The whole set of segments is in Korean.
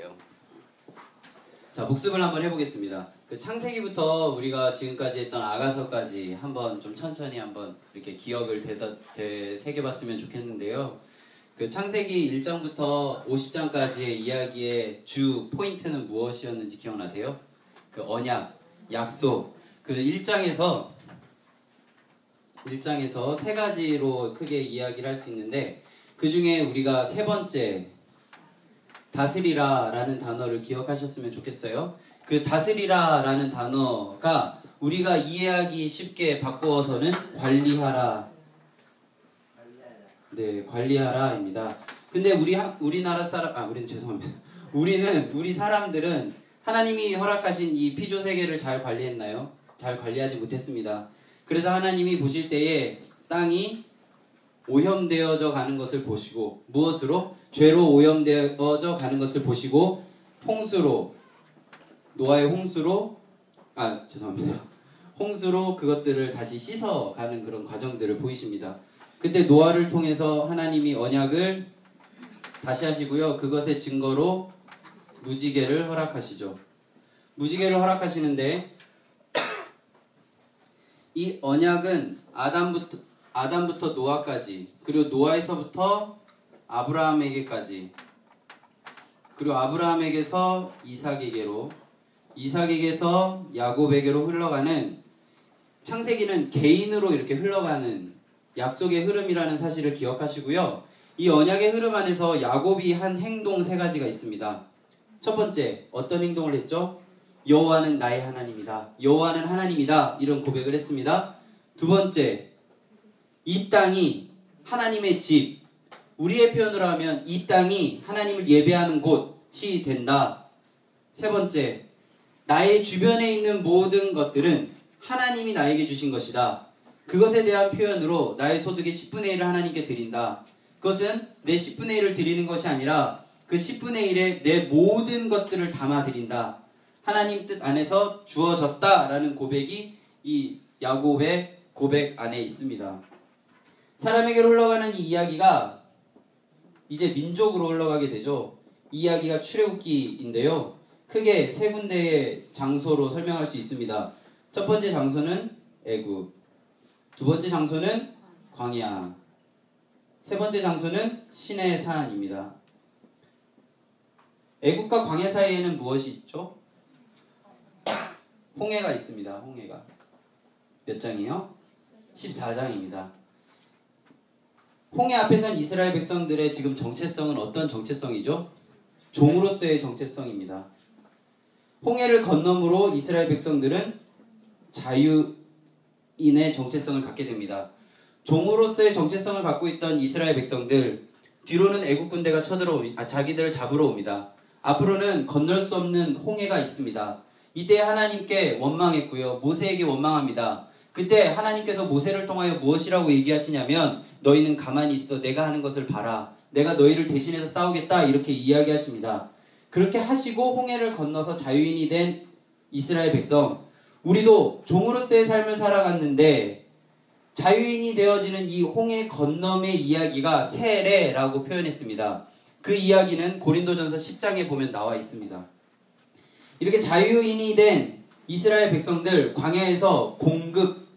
거예요. 자, 복습을 한번 해보겠습니다. 그 창세기부터 우리가 지금까지 했던 아가서까지 한번 좀 천천히 한번 이렇게 기억을 되새겨봤으면 좋겠는데요. 그 창세기 1장부터 50장까지의 이야기의 주 포인트는 무엇이었는지 기억나세요? 그 언약, 약속. 그 1장에서 세 가지로 크게 이야기를 할 수 있는데, 그 중에 우리가 세 번째 다스리라 라는 단어를 기억하셨으면 좋겠어요. 그 다스리라 라는 단어가 우리가 이해하기 쉽게 바꾸어서는 관리하라. 네, 관리하라입니다. 근데 우리나라 사람, 우리 사람들은 하나님이 허락하신 이 피조 세계를 잘 관리했나요? 잘 관리하지 못했습니다. 그래서 하나님이 보실 때에 땅이 오염되어져 가는 것을 보시고, 무엇으로? 죄로 오염되어져 가는 것을 보시고, 노아의 홍수로 그것들을 다시 씻어가는 그런 과정들을 보이십니다. 그때 노아를 통해서 하나님이 언약을 다시 하시고요. 그것의 증거로 무지개를 허락하시죠. 무지개를 허락하시는데, 이 언약은 아담부터 노아까지, 그리고 노아에서부터 아브라함에게까지, 그리고 아브라함에게서 이삭에게로, 이삭에게서 야곱에게로 흘러가는, 창세기는 개인으로 이렇게 흘러가는 약속의 흐름이라는 사실을 기억하시고요. 이 언약의 흐름 안에서 야곱이 한 행동 세 가지가 있습니다. 첫 번째, 어떤 행동을 했죠? 여호와는 나의 하나님이다. 여호와는 하나님이다. 이런 고백을 했습니다. 두 번째, 이 땅이 하나님의 집, 우리의 표현으로 하면 이 땅이 하나님을 예배하는 곳이 된다. 세 번째, 나의 주변에 있는 모든 것들은 하나님이 나에게 주신 것이다. 그것에 대한 표현으로 나의 소득의 10분의 1을 하나님께 드린다. 그것은 내 10분의 1을 드리는 것이 아니라 그 10분의 1에 내 모든 것들을 담아 드린다. 하나님 뜻 안에서 주어졌다라는 고백이 이 야곱의 고백 안에 있습니다. 사람에게로 흘러가는 이 이야기가 이제 민족으로 흘러가게 되죠. 이 이야기가 출애굽기인데요. 크게 세 군데의 장소로 설명할 수 있습니다. 첫 번째 장소는 애굽, 두 번째 장소는 광야, 세 번째 장소는 시내 산입니다. 애굽과 광야 사이에는 무엇이 있죠? 홍해가 있습니다. 홍해가 몇 장이에요? 14장입니다. 홍해 앞에선 이스라엘 백성들의 지금 정체성은 어떤 정체성이죠? 종으로서의 정체성입니다. 홍해를 건너므로 이스라엘 백성들은 자유인의 정체성을 갖게 됩니다. 종으로서의 정체성을 갖고 있던 이스라엘 백성들, 뒤로는 애국 군대가 자기들을 잡으러 옵니다. 앞으로는 건널 수 없는 홍해가 있습니다. 이때 하나님께 원망했고요. 모세에게 원망합니다. 그때 하나님께서 모세를 통하여 무엇이라고 얘기하시냐면, 너희는 가만히 있어. 내가 하는 것을 봐라. 내가 너희를 대신해서 싸우겠다. 이렇게 이야기하십니다. 그렇게 하시고 홍해를 건너서 자유인이 된 이스라엘 백성, 우리도 종으로서의 삶을 살아갔는데 자유인이 되어지는 이 홍해 건너의 이야기가 세례라고 표현했습니다. 그 이야기는 고린도전서 10장에 보면 나와 있습니다. 이렇게 자유인이 된 이스라엘 백성들, 광야에서 공급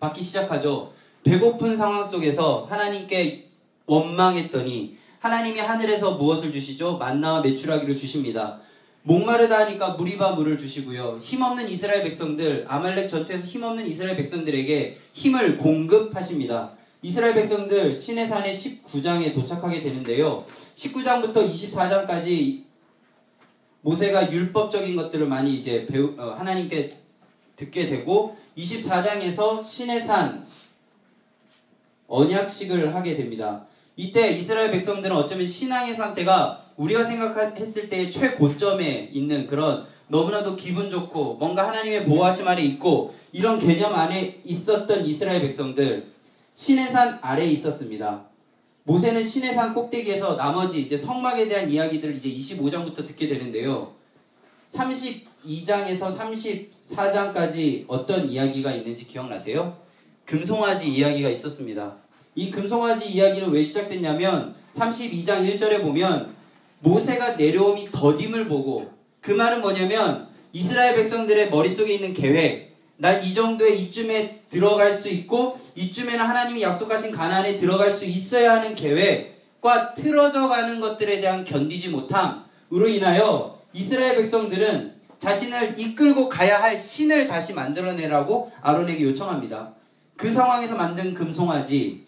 받기 시작하죠. 배고픈 상황 속에서 하나님께 원망했더니 하나님이 하늘에서 무엇을 주시죠? 만나와 메추라기를 주십니다. 목마르다 하니까 무리바 물을 주시고요. 힘없는 이스라엘 백성들, 아말렉 전투에서 힘없는 이스라엘 백성들에게 힘을 공급하십니다. 이스라엘 백성들 시내산의 19장에 도착하게 되는데요. 19장부터 24장까지 모세가 율법적인 것들을 많이 이제 하나님께 듣게 되고, 24장에서 시내산 언약식을 하게 됩니다. 이때 이스라엘 백성들은 어쩌면 신앙의 상태가 우리가 생각했을 때의 최고점에 있는 그런 너무나도 기분 좋고 뭔가 하나님의 보호하심 아래 있고 이런 개념 안에 있었던 이스라엘 백성들, 시내산 아래에 있었습니다. 모세는 시내산 꼭대기에서 나머지 이제 성막에 대한 이야기들을 이제 25장부터 듣게 되는데요. 32장에서 34장까지 어떤 이야기가 있는지 기억나세요? 금송아지 이야기가 있었습니다. 이 금송아지 이야기는 왜 시작됐냐면 32장 1절에 보면 모세가 내려옴이 더딤을 보고, 그 말은 뭐냐면 이스라엘 백성들의 머릿속에 있는 계획, 난 이 정도에 이쯤에 들어갈 수 있고 이쯤에는 하나님이 약속하신 가나안에 들어갈 수 있어야 하는 계획과 틀어져 가는 것들에 대한 견디지 못함으로 인하여 이스라엘 백성들은 자신을 이끌고 가야 할 신을 다시 만들어내라고 아론에게 요청합니다. 그 상황에서 만든 금송아지,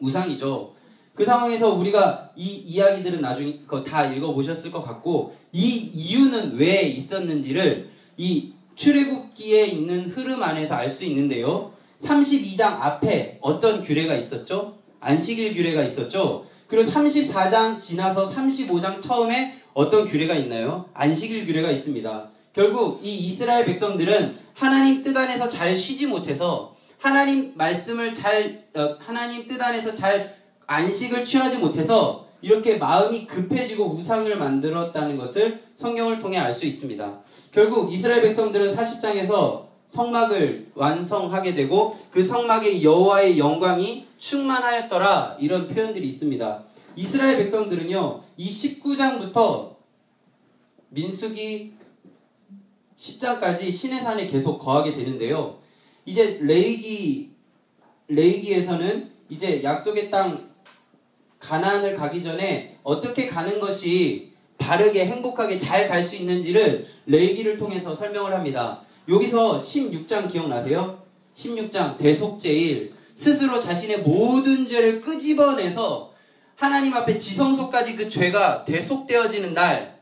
우상이죠. 그 상황에서 우리가 이 이야기들은 나중에 다 읽어보셨을 것 같고, 이 이유는 왜 있었는지를 이 출애굽기에 있는 흐름 안에서 알 수 있는데요. 32장 앞에 어떤 규례가 있었죠? 안식일 규례가 있었죠. 그리고 34장 지나서 35장 처음에 어떤 규례가 있나요? 안식일 규례가 있습니다. 결국 이 이스라엘 백성들은 하나님 뜻 안에서 잘 쉬지 못해서 하나님 뜻 안에서 잘 안식을 취하지 못해서 이렇게 마음이 급해지고 우상을 만들었다는 것을 성경을 통해 알 수 있습니다. 결국 이스라엘 백성들은 40장에서 성막을 완성하게 되고 그 성막에 여호와의 영광이 충만하였더라, 이런 표현들이 있습니다. 이스라엘 백성들은요, 이 19장부터 민수기 10장까지 시내산에 계속 거하게 되는데요. 이제 레위기에서는 이제 약속의 땅 가나안을 가기 전에 어떻게 가는 것이 바르게 행복하게 잘 갈 수 있는지를 레위기를 통해서 설명을 합니다. 여기서 16장 기억나세요? 16장 대속죄일, 스스로 자신의 모든 죄를 끄집어내서 하나님 앞에 지성소까지 그 죄가 대속되어지는 날,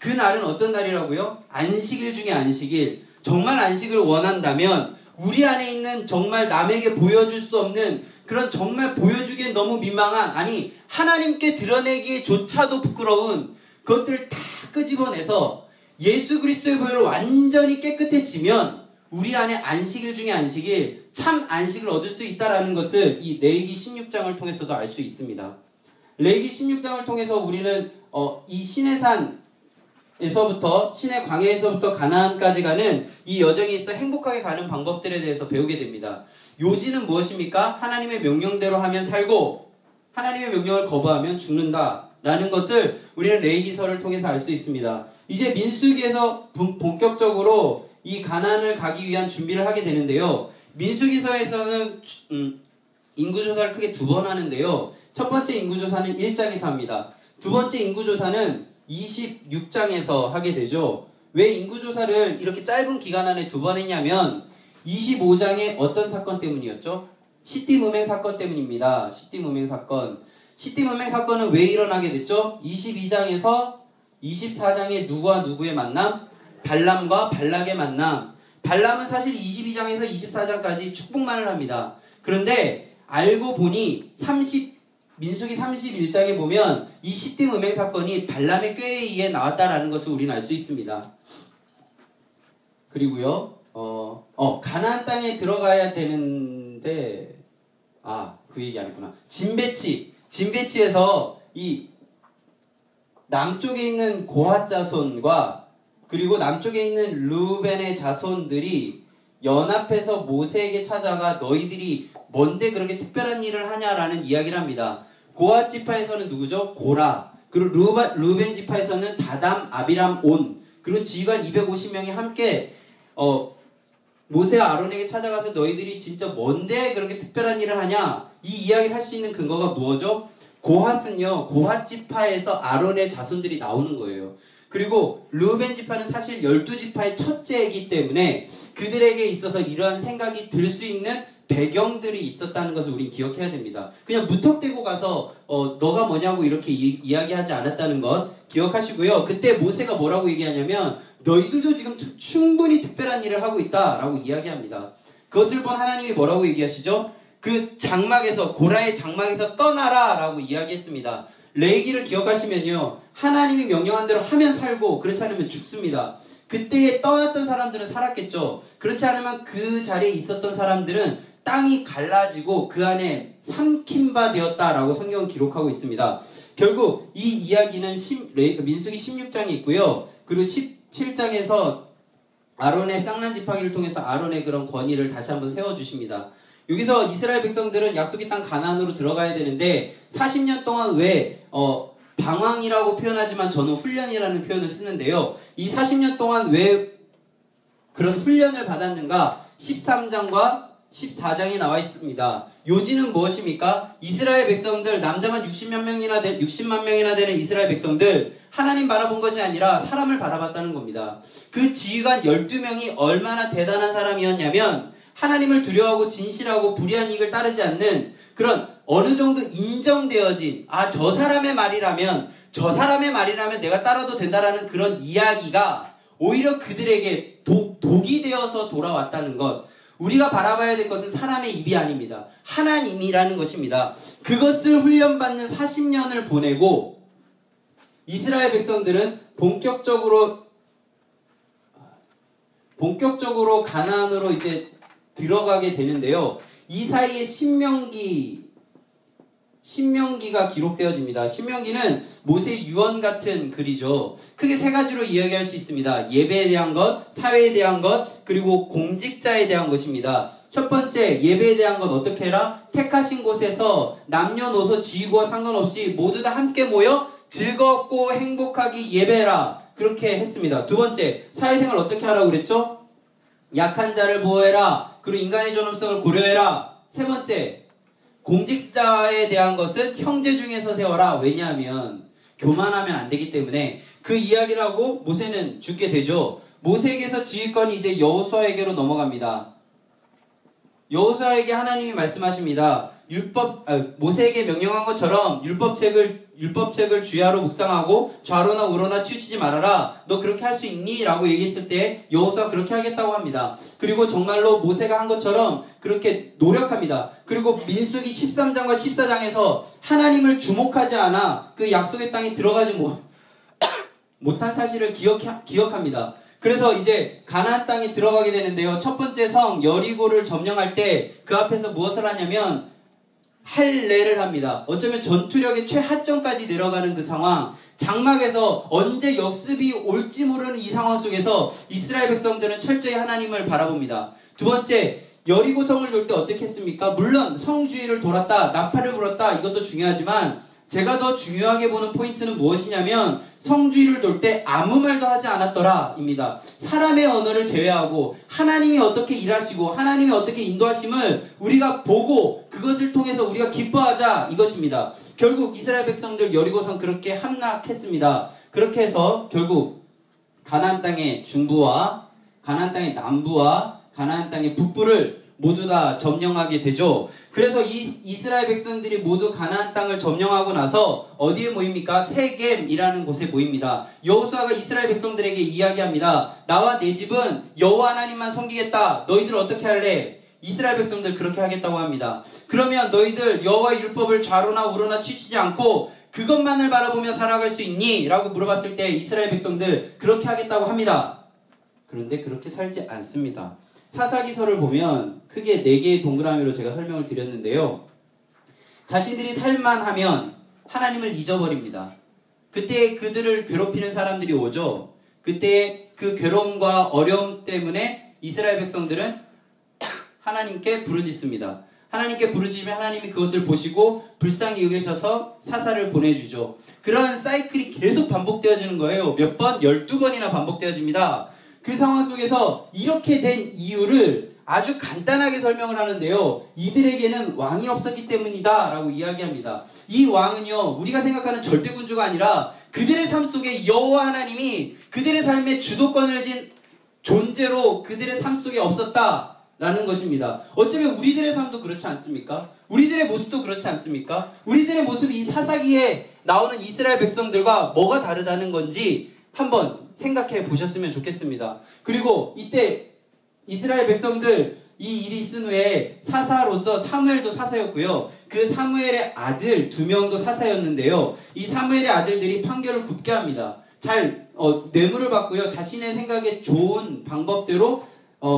그 날은 어떤 날이라고요? 안식일 중에 안식일. 정말 안식을 원한다면 우리 안에 있는 정말 남에게 보여줄 수 없는 그런 정말 보여주기에 너무 민망한, 아니 하나님께 드러내기조차도 부끄러운 그것들을 다 끄집어내서 예수 그리스도의 보혈로 완전히 깨끗해지면 우리 안에 안식일 중에 안식일, 참 안식을 얻을 수 있다는 것을 이 레위기 16장을 통해서도 알 수 있습니다. 레위기 16장을 통해서 우리는 이 시내산에서부터, 시내 광야에서부터 가나안까지 가는 이 여정에 있어 행복하게 가는 방법들에 대해서 배우게 됩니다. 요지는 무엇입니까? 하나님의 명령대로 하면 살고 하나님의 명령을 거부하면 죽는다 라는 것을 우리는 레위기서를 통해서 알 수 있습니다. 이제 민수기에서 본격적으로 이 가나안을 가기 위한 준비를 하게 되는데요. 민수기서에서는 인구조사를 크게 2번 하는데요. 첫 번째 인구조사는 1장에서 합니다. 두 번째 인구조사는 26장에서 하게 되죠. 왜 인구조사를 이렇게 짧은 기간 안에 2번 했냐면 25장에 어떤 사건 때문이었죠? 시띠 무맹 사건 때문입니다. 시띠 무맹 사건. 시띠 무맹 사건은 왜 일어나게 됐죠? 22장에서 24장에 누구와 누구의 만남? 발람과 발락의 만남. 발람은 사실 22장에서 24장까지 축복만을 합니다. 그런데 알고 보니 민수기 31장에 보면 이 시띠 무맹 사건이 발람의 꾀에 의해 나왔다라는 것을 우리는 알 수 있습니다. 그리고요, 가나안 땅에 들어가야 되는데, 그 얘기 아니구나. 진배치에서 이 남쪽에 있는 고핫 자손과 그리고 남쪽에 있는 루벤의 자손들이 연합해서 모세에게 찾아가 너희들이 뭔데 그렇게 특별한 일을 하냐라는 이야기를 합니다. 고핫 지파에서는 누구죠? 고라. 그리고 루벤 지파에서는 다담, 아비람, 온. 그리고 지휘관 250명이 함께 모세와 아론에게 찾아가서 너희들이 진짜 뭔데 그렇게 특별한 일을 하냐, 이 이야기를 할 수 있는 근거가 무엇이죠? 고핫은요, 고핫 지파에서 아론의 자손들이 나오는 거예요. 그리고 루벤 지파는 사실 12지파의 첫째이기 때문에 그들에게 있어서 이러한 생각이 들 수 있는 배경들이 있었다는 것을 우린 기억해야 됩니다. 그냥 무턱대고 가서 너가 뭐냐고 이렇게 이야기하지 않았다는 것 기억하시고요. 그때 모세가 뭐라고 얘기하냐면 너희들도 지금 충분히 특별한 일을 하고 있다라고 이야기합니다. 그것을 본 하나님이 뭐라고 얘기하시죠? 그 장막에서, 고라의 장막에서 떠나라 라고 이야기했습니다. 레위기를 기억하시면요, 하나님이 명령한 대로 하면 살고 그렇지 않으면 죽습니다. 그때에 떠났던 사람들은 살았겠죠. 그렇지 않으면 그 자리에 있었던 사람들은 땅이 갈라지고 그 안에 삼킨 바 되었다라고 성경은 기록하고 있습니다. 결국 이 이야기는 민수기 16장에 있고요. 그리고 17장에서 아론의 쌍난 지팡이를 통해서 아론의 그런 권위를 다시 한번 세워주십니다. 여기서 이스라엘 백성들은 약속의 땅 가나안으로 들어가야 되는데 40년 동안 왜 방황이라고 표현하지만 저는 훈련이라는 표현을 쓰는데요. 이 40년 동안 왜 그런 훈련을 받았는가? 13장과 14장에 나와 있습니다. 요지는 무엇입니까? 이스라엘 백성들, 남자만 60만 명이나 되는 이스라엘 백성들, 하나님 바라본 것이 아니라 사람을 바라봤다는 겁니다. 그 지휘관 12명이 얼마나 대단한 사람이었냐면 하나님을 두려워하고 진실하고 불의한 이익을 따르지 않는 그런 어느 정도 인정되어진 저 사람의 말이라면 내가 따라도 된다라는 그런 이야기가 오히려 그들에게 독이 되어서 돌아왔다는 것. 우리가 바라봐야 될 것은 사람의 입이 아닙니다. 하나님이라는 것입니다. 그것을 훈련받는 40년을 보내고 이스라엘 백성들은 본격적으로 가나안으로 이제 들어가게 되는데요. 이 사이에 신명기가 기록되어집니다. 신명기는 모세의 유언 같은 글이죠. 크게 세 가지로 이야기할 수 있습니다. 예배에 대한 것, 사회에 대한 것, 그리고 공직자에 대한 것입니다. 첫 번째, 예배에 대한 것 어떻게 해라? 택하신 곳에서 남녀노소 지위와 상관없이 모두 다 함께 모여 즐겁고 행복하게 예배해라. 그렇게 했습니다. 두 번째, 사회생활 어떻게 하라고 그랬죠? 약한 자를 보호해라. 그리고 인간의 존엄성을 고려해라. 세 번째, 공직자에 대한 것은 형제 중에서 세워라. 왜냐하면 교만하면 안 되기 때문에 그 이야기를 하고 모세는 죽게 되죠. 모세에게서 지휘권이 이제 여호수아에게로 넘어갑니다. 여호수아에게 하나님이 말씀하십니다. 모세에게 명령한 것처럼 율법책을 주야로 묵상하고 좌로나 우로나 치우치지 말아라. 너 그렇게 할 수 있니? 라고 얘기했을 때 여호수아가 그렇게 하겠다고 합니다. 그리고 정말로 모세가 한 것처럼 그렇게 노력합니다. 그리고 민수기 13장과 14장에서 하나님을 주목하지 않아 그 약속의 땅에 들어가지 못한 사실을 기억합니다. 그래서 이제 가나안 땅에 들어가게 되는데요. 첫 번째 성 여리고를 점령할 때 그 앞에서 무엇을 하냐면 할례를 합니다. 어쩌면 전투력의 최하점까지 내려가는 그 상황, 장막에서 언제 역습이 올지 모르는 이 상황 속에서 이스라엘 백성들은 철저히 하나님을 바라봅니다. 두 번째, 여리고성을 돌 때 어떻게 했습니까? 물론 성주위를 돌았다, 나팔을 불었다, 이것도 중요하지만 제가 더 중요하게 보는 포인트는 무엇이냐면 성주위를 돌 때 아무 말도 하지 않았더라 입니다. 사람의 언어를 제외하고 하나님이 어떻게 일하시고 하나님이 어떻게 인도하심을 우리가 보고 그것을 통해서 우리가 기뻐하자 이것입니다. 결국 이스라엘 백성들 여리고성 그렇게 함락했습니다. 그렇게 해서 결국 가나안 땅의 중부와 가나안 땅의 남부와 가나안 땅의 북부를 모두 다 점령하게 되죠. 그래서 이스라엘 백성들이 모두 가나안 땅을 점령하고 나서 어디에 모입니까? 세겜이라는 곳에 모입니다. 여호수아가 이스라엘 백성들에게 이야기합니다. 나와 내 집은 여호와 하나님만 섬기겠다. 너희들 어떻게 할래? 이스라엘 백성들 그렇게 하겠다고 합니다. 그러면 너희들 여호와의 율법을 좌로나 우로나 치우치지 않고 그것만을 바라보며 살아갈 수 있니? 라고 물어봤을 때 이스라엘 백성들 그렇게 하겠다고 합니다. 그런데 그렇게 살지 않습니다. 사사기서를 보면 크게 4개의 동그라미로 제가 설명을 드렸는데요. 자신들이 살만하면 하나님을 잊어버립니다. 그때 그들을 괴롭히는 사람들이 오죠. 그때 그 괴로움과 어려움 때문에 이스라엘 백성들은 하나님께 부르짖습니다. 하나님께 부르짖으면 하나님이 그것을 보시고 불쌍히 여기셔서 사사를 보내주죠. 그런 사이클이 계속 반복되어지는 거예요. 몇 번? 12번이나 반복되어집니다. 그 상황 속에서 이렇게 된 이유를 아주 간단하게 설명을 하는데요. 이들에게는 왕이 없었기 때문이다 라고 이야기합니다. 이 왕은요, 우리가 생각하는 절대군주가 아니라 그들의 삶 속에 여호와 하나님이 그들의 삶의 주도권을 진 존재로 그들의 삶 속에 없었다라는 것입니다. 어쩌면 우리들의 삶도 그렇지 않습니까? 우리들의 모습도 그렇지 않습니까? 우리들의 모습이 이 사사기에 나오는 이스라엘 백성들과 뭐가 다르다는 건지 한번 생각해 보셨으면 좋겠습니다. 그리고 이때 이스라엘 백성들 이 일이 있은 후에 사사로서 사무엘도 사사였고요. 그 사무엘의 아들 2명도 사사였는데요. 이 사무엘의 아들들이 판결을 굽게 합니다. 잘 뇌물을 받고요. 자신의 생각에 좋은 방법대로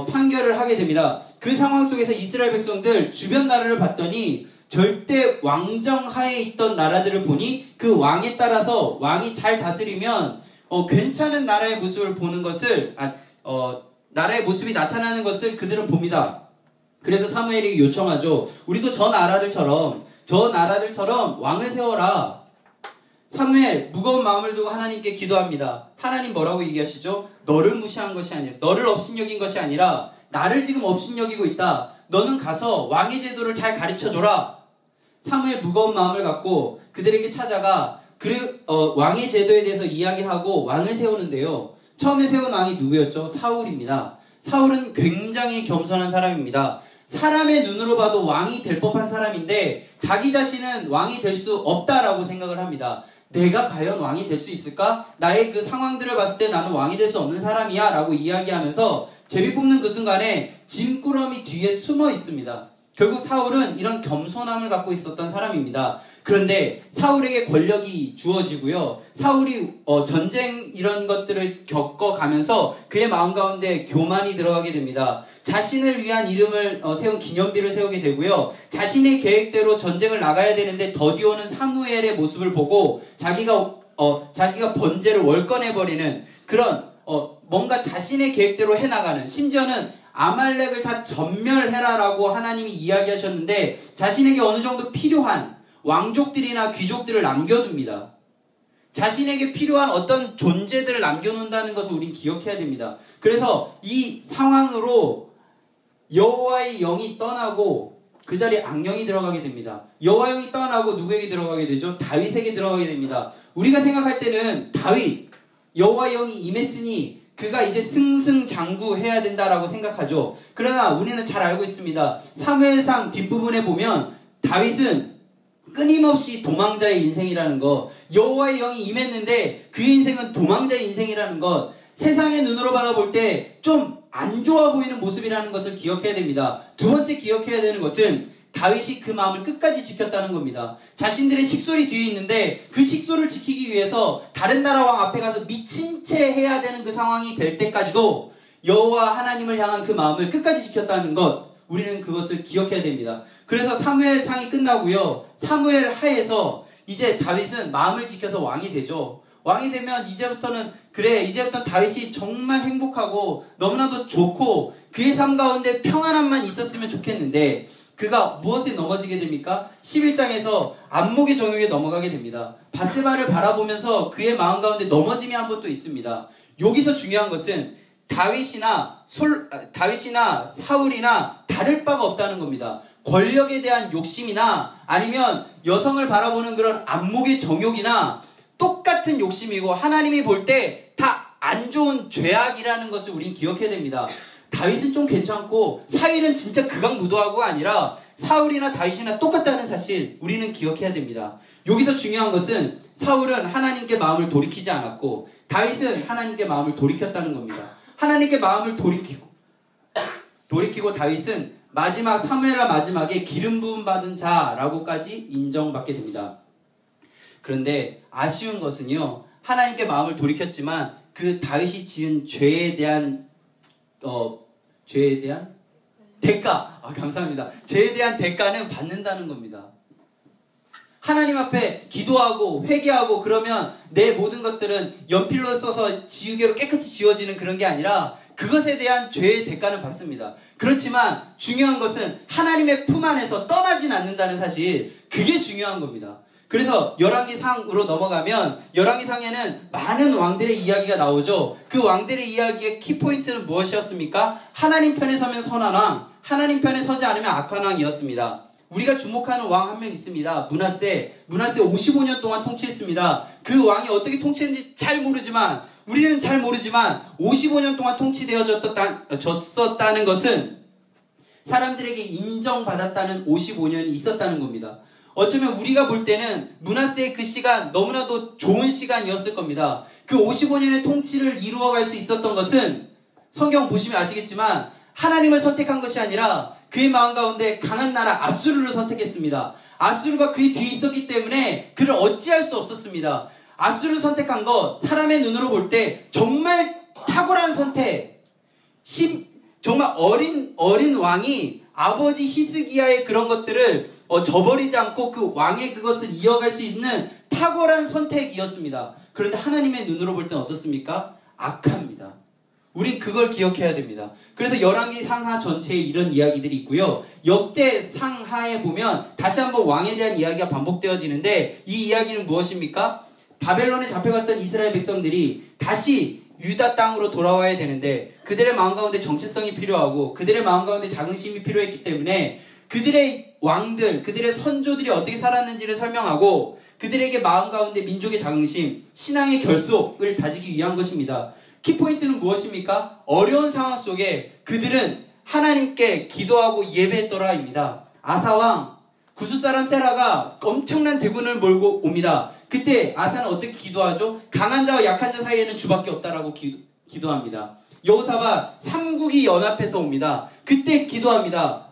판결을 하게 됩니다. 그 상황 속에서 이스라엘 백성들 주변 나라를 봤더니 절대 왕정 하에 있던 나라들을 보니 그 왕에 따라서 왕이 잘 다스리면 괜찮은 나라의 모습을 보는 것을 나라의 모습이 나타나는 것을 그들은 봅니다. 그래서 사무엘에게 요청하죠. 우리도 저 나라들처럼 왕을 세워라. 사무엘 무거운 마음을 두고 하나님께 기도합니다. 하나님 뭐라고 얘기하시죠? 너를 무시한 것이 아니라, 너를 업신여긴 것이 아니라 나를 지금 업신여기고 있다. 너는 가서 왕의 제도를 잘 가르쳐줘라. 사무엘 무거운 마음을 갖고 그들에게 찾아가 왕의 제도에 대해서 이야기하고 왕을 세우는데요. 처음에 세운 왕이 누구였죠? 사울입니다. 사울은 굉장히 겸손한 사람입니다. 사람의 눈으로 봐도 왕이 될 법한 사람인데 자기 자신은 왕이 될 수 없다라고 생각을 합니다. 내가 과연 왕이 될 수 있을까? 나의 그 상황들을 봤을 때 나는 왕이 될 수 없는 사람이야 라고 이야기하면서 제비 뽑는 그 순간에 짐꾸러미 뒤에 숨어 있습니다. 결국 사울은 이런 겸손함을 갖고 있었던 사람입니다. 그런데 사울에게 권력이 주어지고요. 사울이 전쟁 이런 것들을 겪어가면서 그의 마음 가운데 교만이 들어가게 됩니다. 자신을 위한 이름을 세운 기념비를 세우게 되고요. 자신의 계획대로 전쟁을 나가야 되는데 더디 오는 사무엘의 모습을 보고 자기가 번제를 월권해버리는 그런 뭔가 자신의 계획대로 해나가는, 심지어는 아말렉을 다 전멸해라라고 하나님이 이야기하셨는데 자신에게 어느 정도 필요한 왕족들이나 귀족들을 남겨둡니다. 자신에게 필요한 어떤 존재들을 남겨놓는다는 것을 우린 기억해야 됩니다. 그래서 이 상황으로 여호와의 영이 떠나고 그 자리에 악령이 들어가게 됩니다. 여호와의 영이 떠나고 누구에게 들어가게 되죠? 다윗에게 들어가게 됩니다. 우리가 생각할 때는 다윗, 여호와의 영이 임했으니 그가 이제 승승장구해야 된다라고 생각하죠. 그러나 우리는 잘 알고 있습니다. 사무엘상 뒷부분에 보면 다윗은 끊임없이 도망자의 인생이라는 것, 여호와의 영이 임했는데 그 인생은 도망자의 인생이라는 것, 세상의 눈으로 바라볼 때 좀 안 좋아 보이는 모습이라는 것을 기억해야 됩니다. 두 번째 기억해야 되는 것은 다윗이 그 마음을 끝까지 지켰다는 겁니다. 자신들의 식솔이 뒤에 있는데 그 식솔을 지키기 위해서 다른 나라 왕 앞에 가서 미친 채 해야 되는 그 상황이 될 때까지도 여호와 하나님을 향한 그 마음을 끝까지 지켰다는 것, 우리는 그것을 기억해야 됩니다. 그래서 사무엘 상이 끝나고요. 사무엘 하에서 이제 다윗은 마음을 지켜서 왕이 되죠. 왕이 되면 이제부터는 이제부터 다윗이 정말 행복하고 너무나도 좋고 그의 삶 가운데 평안함만 있었으면 좋겠는데 그가 무엇에 넘어지게 됩니까? 11장에서 안목의 정욕에 넘어가게 됩니다. 밧세바를 바라보면서 그의 마음 가운데 넘어짐이 한 번 또 있습니다. 여기서 중요한 것은 다윗이나 사울이나 다를 바가 없다는 겁니다. 권력에 대한 욕심이나 아니면 여성을 바라보는 그런 안목의 정욕이나 똑같은 욕심이고 하나님이 볼 때 다 안 좋은 죄악이라는 것을 우린 기억해야 됩니다. 다윗은 좀 괜찮고 사울은 진짜 극악무도하고가 아니라 사울이나 다윗이나 똑같다는 사실 우리는 기억해야 됩니다. 여기서 중요한 것은 사울은 하나님께 마음을 돌이키지 않았고 다윗은 하나님께 마음을 돌이켰다는 겁니다. 하나님께 마음을 돌이키고 다윗은 사무엘하 마지막에 기름 부음 받은 자라고까지 인정받게 됩니다. 그런데 아쉬운 것은요, 하나님께 마음을 돌이켰지만 그 다윗이 지은 죄에 대한 대가, 감사합니다. 죄에 대한 대가는 받는다는 겁니다. 하나님 앞에 기도하고 회개하고 그러면 내 모든 것들은 연필로 써서 지우개로 깨끗이 지워지는 그런 게 아니라 그것에 대한 죄의 대가는 받습니다. 그렇지만 중요한 것은 하나님의 품 안에서 떠나진 않는다는 사실, 그게 중요한 겁니다. 그래서 열왕기상으로 넘어가면 열왕기상에는 많은 왕들의 이야기가 나오죠. 그 왕들의 이야기의 키포인트는 무엇이었습니까? 하나님 편에 서면 선한 왕, 하나님 편에 서지 않으면 악한 왕이었습니다. 우리가 주목하는 왕 한 명 있습니다. 므낫세 55년 동안 통치했습니다. 그 왕이 어떻게 통치했는지 우리는 잘 모르지만 55년 동안 통치되어졌다는 것은 사람들에게 인정받았다는 55년이 있었다는 겁니다. 어쩌면 우리가 볼 때는 므낫세의 그 시간 너무나도 좋은 시간이었을 겁니다. 그 55년의 통치를 이루어갈 수 있었던 것은 성경 보시면 아시겠지만 하나님을 선택한 것이 아니라 그의 마음 가운데 강한 나라 아수르를 선택했습니다. 아수르가 그의 뒤에 있었기 때문에 그를 어찌할 수 없었습니다. 아수르를 선택한 것, 사람의 눈으로 볼 때 정말 탁월한 선택, 정말 어린 왕이 아버지 히스기야의 그런 것들을 저버리지 않고 그 왕의 그것을 이어갈 수 있는 탁월한 선택이었습니다. 그런데 하나님의 눈으로 볼 때는 어떻습니까? 악합니다. 우린 그걸 기억해야 됩니다. 그래서 열왕기 상하 전체에 이런 이야기들이 있고요. 역대 상하에 보면 다시 한번 왕에 대한 이야기가 반복되어지는데 이 이야기는 무엇입니까? 바벨론에 잡혀갔던 이스라엘 백성들이 다시 유다 땅으로 돌아와야 되는데 그들의 마음 가운데 정체성이 필요하고 그들의 마음 가운데 자긍심이 필요했기 때문에 그들의 왕들, 그들의 선조들이 어떻게 살았는지를 설명하고 그들에게 마음 가운데 민족의 자긍심, 신앙의 결속을 다지기 위한 것입니다. 키포인트는 무엇입니까? 어려운 상황 속에 그들은 하나님께 기도하고 예배했더라입니다. 아사왕, 구스사람 세라가 엄청난 대군을 몰고 옵니다. 그때 아사는 어떻게 기도하죠? 강한 자와 약한 자 사이에는 주밖에 없다라고 기도합니다. 여호사밧 삼국이 연합해서 옵니다. 그때 기도합니다.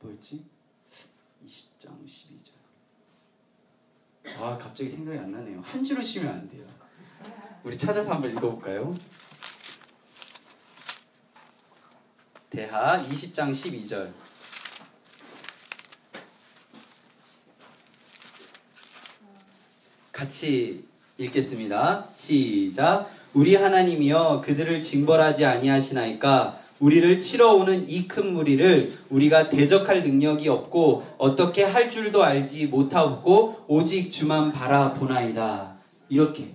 뭐였지? 20장 12절. 아, 갑자기 생각이 안 나네요. 한 줄을 쉬면 안 돼요. 우리 찾아서 한번 읽어볼까요? 대하 20장 12절. 같이 읽겠습니다. 시작. 우리 하나님이여 그들을 징벌하지 아니하시나이까 우리를 치러 오는 이 큰 무리를 우리가 대적할 능력이 없고 어떻게 할 줄도 알지 못하고 오직 주만 바라보나이다. 이렇게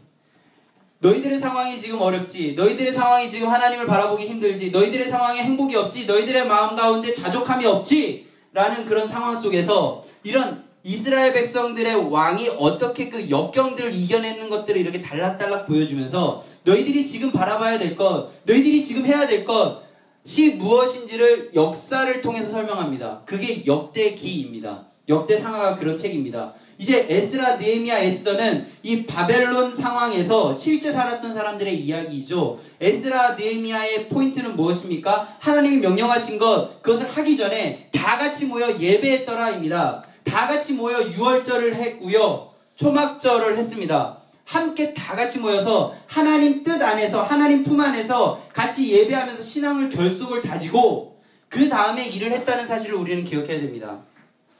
너희들의 상황이 지금 어렵지, 너희들의 상황이 지금 하나님을 바라보기 힘들지, 너희들의 상황에 행복이 없지, 너희들의 마음 가운데 자족함이 없지 라는 그런 상황 속에서 이런 이스라엘 백성들의 왕이 어떻게 그 역경들을 이겨내는 것들을 이렇게 달락달락 보여주면서 너희들이 지금 바라봐야 될 것, 너희들이 지금 해야 될 것이 무엇인지를 역사를 통해서 설명합니다. 그게 역대기입니다. 역대상하가 그런 책입니다. 이제 에스라, 느헤미야, 에스더는 이 바벨론 상황에서 실제 살았던 사람들의 이야기이죠. 에스라, 느헤미야의 포인트는 무엇입니까? 하나님이 명령하신 것, 그것을 하기 전에 다 같이 모여 예배했더라입니다. 다 같이 모여 유월절을 했고요. 초막절을 했습니다. 함께 다 같이 모여서 하나님 뜻 안에서, 하나님 품 안에서 같이 예배하면서 신앙을 결속을 다지고 그 다음에 일을 했다는 사실을 우리는 기억해야 됩니다.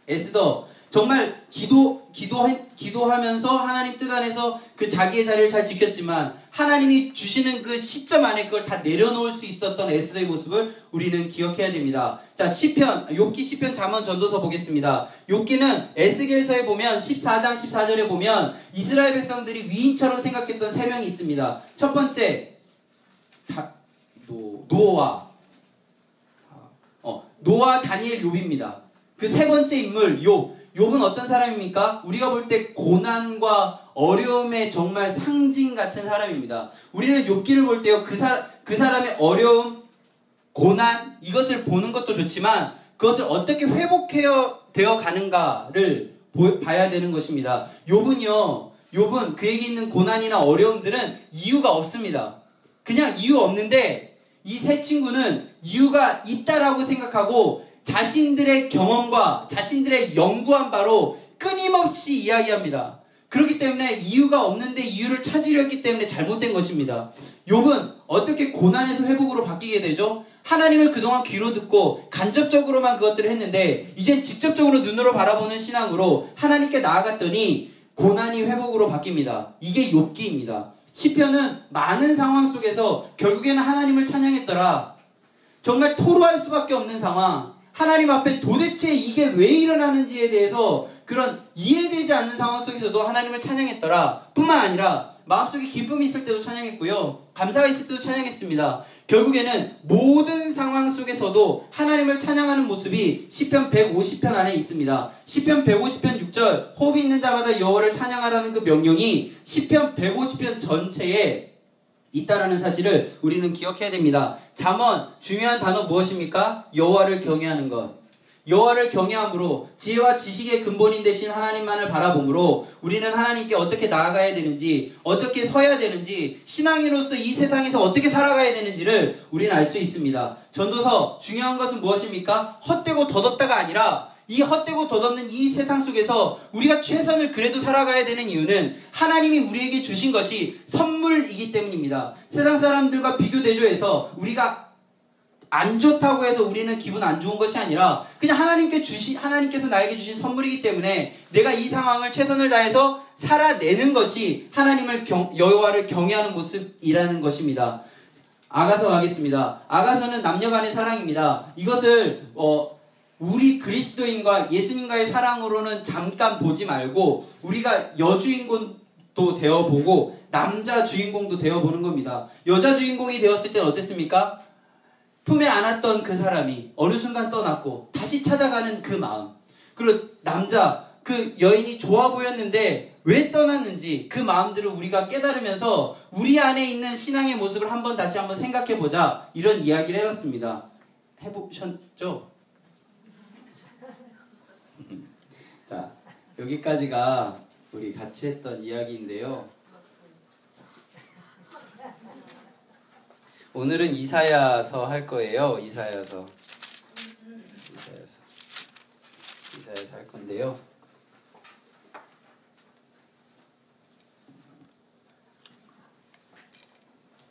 에스더 정말 기도하면서 하나님 뜻 안에서 그 자기의 자리를 잘 지켰지만 하나님이 주시는 그 시점 안에 그걸 다 내려놓을 수 있었던 에스더의 모습을 우리는 기억해야 됩니다. 자, 시편, 욥기 시편 잠언 전도서 보겠습니다. 욥기는 에스겔서에 보면 14장 14절에 보면 이스라엘 백성들이 위인처럼 생각했던 세 명이 있습니다. 첫 번째 노아, 다니엘, 욥입니다. 그 세 번째 인물 욥은 어떤 사람입니까? 우리가 볼 때 고난과 어려움의 정말 상징 같은 사람입니다. 우리는 욥기를 볼 때요, 그 사람의 어려움, 고난, 이것을 보는 것도 좋지만 그것을 어떻게 회복되어 가는가를 봐야 되는 것입니다. 욥은 그에게 있는 고난이나 어려움들은 이유가 없습니다. 그냥 이유 없는데 이 세 친구는 이유가 있다라고 생각하고 자신들의 경험과 자신들의 연구한 바로 끊임없이 이야기합니다. 그렇기 때문에 이유가 없는데 이유를 찾으려 했기 때문에 잘못된 것입니다. 욥은 어떻게 고난에서 회복으로 바뀌게 되죠? 하나님을 그동안 귀로 듣고 간접적으로만 그것들을 했는데 이젠 직접적으로 눈으로 바라보는 신앙으로 하나님께 나아갔더니 고난이 회복으로 바뀝니다. 이게 욥기입니다. 시편은 많은 상황 속에서 결국에는 하나님을 찬양했더라. 정말 토로할 수밖에 없는 상황, 하나님 앞에 도대체 이게 왜 일어나는지에 대해서 그런 이해되지 않는 상황 속에서도 하나님을 찬양했더라 뿐만 아니라 마음속에 기쁨이 있을 때도 찬양했고요, 감사가 있을 때도 찬양했습니다. 결국에는 모든 상황 속에서도 하나님을 찬양하는 모습이 시편 150편 안에 있습니다. 시편 150편 6절 호흡이 있는 자마다 여호와를 찬양하라는 그 명령이 시편 150편 전체에 있다라는 사실을 우리는 기억해야 됩니다. 잠언 중요한 단어 무엇입니까? 여호와를 경외하는 것. 여호와를 경외함으로 지혜와 지식의 근본인 되신 하나님만을 바라보므로 우리는 하나님께 어떻게 나아가야 되는지, 어떻게 서야 되는지, 신앙인으로서 이 세상에서 어떻게 살아가야 되는지를 우리는 알 수 있습니다. 전도서 중요한 것은 무엇입니까? 헛되고 덧없다가 아니라 이 헛되고 덧없는 이 세상 속에서 우리가 최선을 그래도 살아가야 되는 이유는 하나님이 우리에게 주신 것이 선물이기 때문입니다. 세상 사람들과 비교 대조해서 우리가 안 좋다고 해서 우리는 기분 안 좋은 것이 아니라 그냥 하나님께서 나에게 주신 선물이기 때문에 내가 이 상황을 최선을 다해서 살아내는 것이 여호와를 경외하는 모습이라는 것입니다. 아가서 가겠습니다. 아가서는 남녀간의 사랑입니다. 이것을 우리 그리스도인과 예수님과의 사랑으로는 잠깐 보지 말고 우리가 여주인공 되어보고 남자 주인공도 되어보는 겁니다. 여자 주인공이 되었을 때는 어땠습니까? 품에 안았던 그 사람이 어느 순간 떠났고 다시 찾아가는 그 마음. 그리고 남자, 그 여인이 좋아 보였는데 왜 떠났는지 그 마음들을 우리가 깨달으면서 우리 안에 있는 신앙의 모습을 다시 한번 생각해보자. 이런 이야기를 해봤습니다. 해보셨죠? 자, 여기까지가 우리 같이 했던 이야기인데요. 오늘은 이사야서 할 거예요. 이사야서 할 건데요.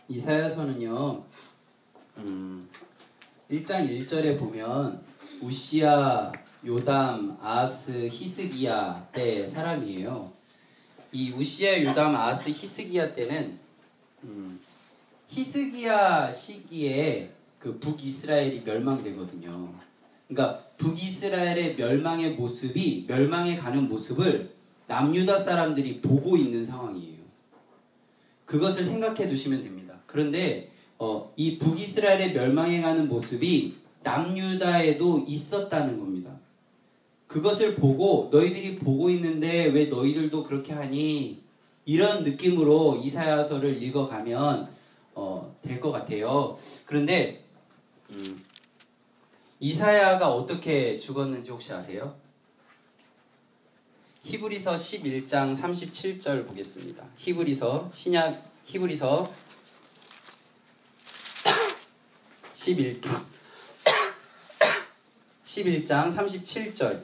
이사야서는요, 1장 1절에 보면 우시야, 요담, 아하스, 히스기야 때 사람이에요. 이 우시야, 요담, 아하스, 히스기야 때는 히스기야 시기에 그 북이스라엘이 멸망되거든요. 그러니까 북이스라엘의 멸망해 가는 모습을 남유다 사람들이 보고 있는 상황이에요. 그것을 생각해 두시면 됩니다. 그런데 이 북이스라엘의 멸망해 가는 모습이 남유다에도 있었다는 겁니다. 그것을 보고 너희들이 보고 있는데 왜 너희들도 그렇게 하니? 이런 느낌으로 이사야서를 읽어가면 될 것 같아요. 그런데 이사야가 어떻게 죽었는지 혹시 아세요? 히브리서 11장 37절 보겠습니다. 히브리서 11장 37절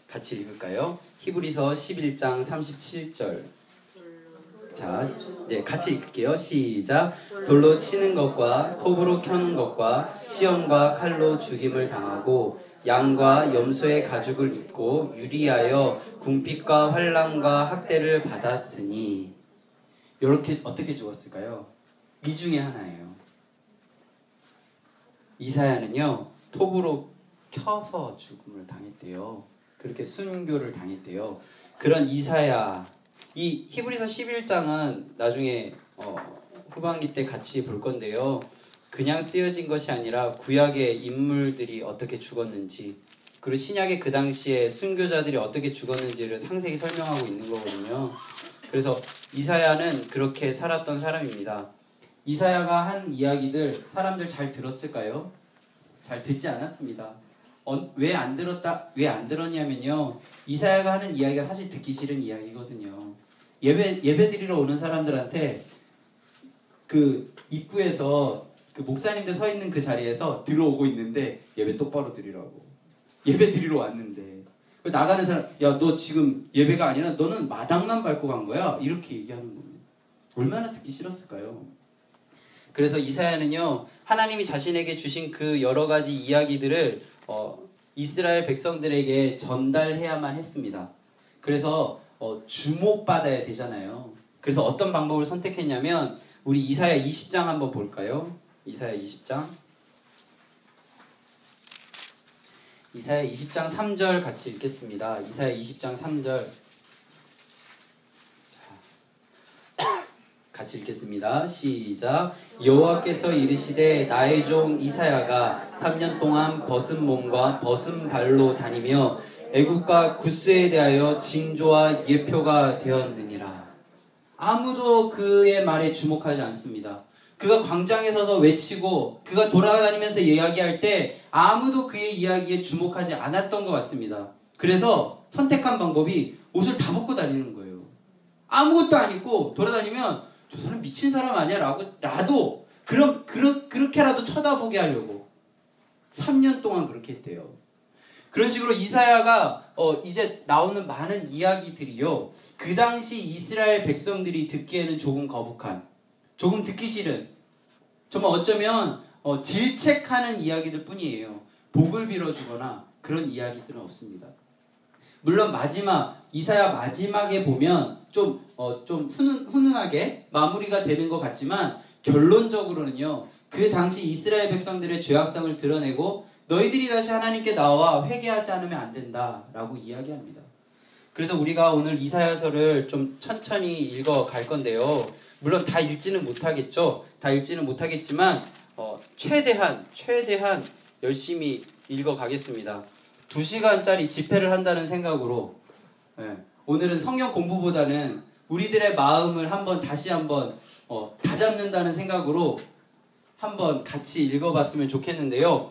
같이 읽을까요? 히브리서 11장 37절. 자, 네, 같이 읽을게요. 시작. 돌로 치는 것과 톱으로 켜는 것과 시험과 칼로 죽임을 당하고 양과 염소의 가죽을 입고 유리하여 궁핍과 환난과 학대를 받았으니. 이렇게 어떻게 죽었을까요? 이 중에 하나예요. 이사야는요, 톱으로 켜서 죽음을 당했대요. 그렇게 순교를 당했대요. 그런 이사야, 이 히브리서 11장은 나중에 후반기 때 같이 볼 건데요. 그냥 쓰여진 것이 아니라 구약의 인물들이 어떻게 죽었는지, 그리고 신약의 그 당시에 순교자들이 어떻게 죽었는지를 상세히 설명하고 있는 거거든요. 그래서 이사야는 그렇게 살았던 사람입니다. 이사야가 한 이야기들 사람들 잘 들었을까요? 잘 듣지 않았습니다. 왜 안 들었냐면요, 이사야가 하는 이야기가 사실 듣기 싫은 이야기거든요. 예배 드리러 오는 사람들한테 그 입구에서 그 목사님들 서 있는 그 자리에서 들어오고 있는데 예배 똑바로 드리라고. 예배 드리러 왔는데 나가는 사람, 야, 너 지금 예배가 아니라 너는 마당만 밟고 간 거야? 이렇게 얘기하는 겁니다. 얼마나 듣기 싫었을까요? 그래서 이사야는요, 하나님이 자신에게 주신 그 여러 가지 이야기들을 이스라엘 백성들에게 전달해야만 했습니다. 그래서 주목받아야 되잖아요. 그래서 어떤 방법을 선택했냐면, 우리 이사야 20장 한번 볼까요? 이사야 20장 3절 같이 읽겠습니다. 이사야 20장 3절 같이 읽겠습니다. 시작. 여호와께서 이르시되 나의 종 이사야가 3년 동안 벗은 몸과 벗은 발로 다니며 애굽과 구스에 대하여 징조와 예표가 되었느니라. 아무도 그의 말에 주목하지 않습니다. 그가 광장에 서서 외치고 그가 돌아다니면서 이야기할 때 아무도 그의 이야기에 주목하지 않았던 것 같습니다. 그래서 선택한 방법이 옷을 다 벗고 다니는 거예요. 아무것도 안 입고 돌아다니면 저 사람 미친 사람 아니야? 라도 그렇게라도 쳐다보게 하려고 3년 동안 그렇게 했대요. 그런 식으로 이사야가 이제 나오는 많은 이야기들이요, 그 당시 이스라엘 백성들이 듣기에는 조금 거북한, 조금 듣기 싫은, 정말 어쩌면 질책하는 이야기들 뿐이에요. 복을 빌어주거나 그런 이야기들은 없습니다. 물론 이사야 마지막에 보면 좀 훈훈하게 마무리가 되는 것 같지만, 결론적으로는요, 그 당시 이스라엘 백성들의 죄악성을 드러내고 너희들이 다시 하나님께 나와 회개하지 않으면 안 된다라고 이야기합니다. 그래서 우리가 오늘 이사야서를 좀 천천히 읽어 갈 건데요. 물론 다 읽지는 못하겠죠. 다 읽지는 못하겠지만 최대한 열심히 읽어 가겠습니다. 2시간짜리 집회를 한다는 생각으로 오늘은 성경 공부보다는 우리들의 마음을 다시 한번 다잡는다는 생각으로 한번 같이 읽어봤으면 좋겠는데요.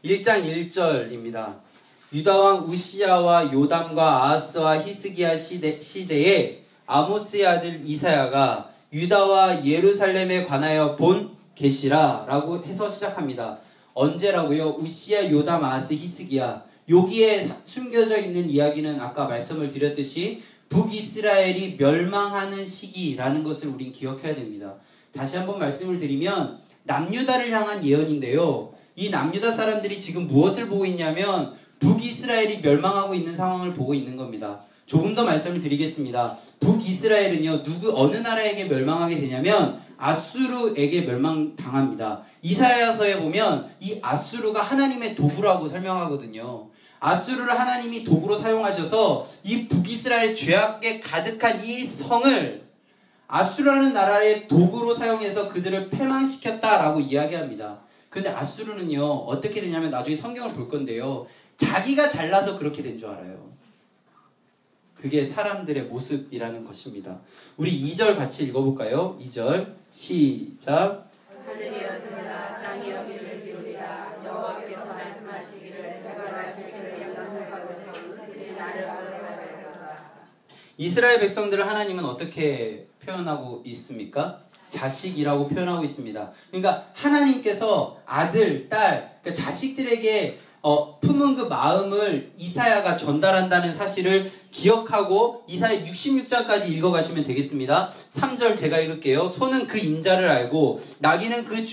1장 1절입니다. 유다왕 우시야와 요담과 아하스와 히스기야 시대에 아모스의 아들 이사야가 유다와 예루살렘에 관하여 본 계시라 라고 해서 시작합니다. 언제라고요? 우시야, 요담, 아하스, 히스기야. 여기에 숨겨져 있는 이야기는 아까 말씀을 드렸듯이 북이스라엘이 멸망하는 시기라는 것을 우린 기억해야 됩니다. 다시 한번 말씀을 드리면 남유다를 향한 예언인데요. 이 남유다 사람들이 지금 무엇을 보고 있냐면 북이스라엘이 멸망하고 있는 상황을 보고 있는 겁니다. 조금 더 말씀을 드리겠습니다. 북이스라엘은요, 어느 나라에게 멸망하게 되냐면 아수르에게 멸망당합니다. 이사야서에 보면 이 아수르가 하나님의 도구라고 설명하거든요. 아수르를 하나님이 도구로 사용하셔서 이 북이스라엘 죄악에 가득한 이 성을 아수르라는 나라의 도구로 사용해서 그들을 패망시켰다라고 이야기합니다. 근데 아수르는요, 어떻게 되냐면 나중에 성경을 볼 건데요. 자기가 잘나서 그렇게 된 줄 알아요. 그게 사람들의 모습이라는 것입니다. 우리 2절 같이 읽어볼까요? 2절 시작. 하늘이여 들으라, 땅이여 귀를 기울이라. 여호와께서 말씀하시기를 내가 자식을 양육하거든 그들이 나를 거역하였도다. 이스라엘 백성들을 하나님은 어떻게 표현하고 있습니까? 자식이라고 표현하고 있습니다. 그러니까 하나님께서 아들, 딸, 그러니까 자식들에게 품은 그 마음을 이사야가 전달한다는 사실을 기억하고 이사야 66장까지 읽어가시면 되겠습니다. 3절 제가 읽을게요. 소는 그 인자를 알고 나귀는 그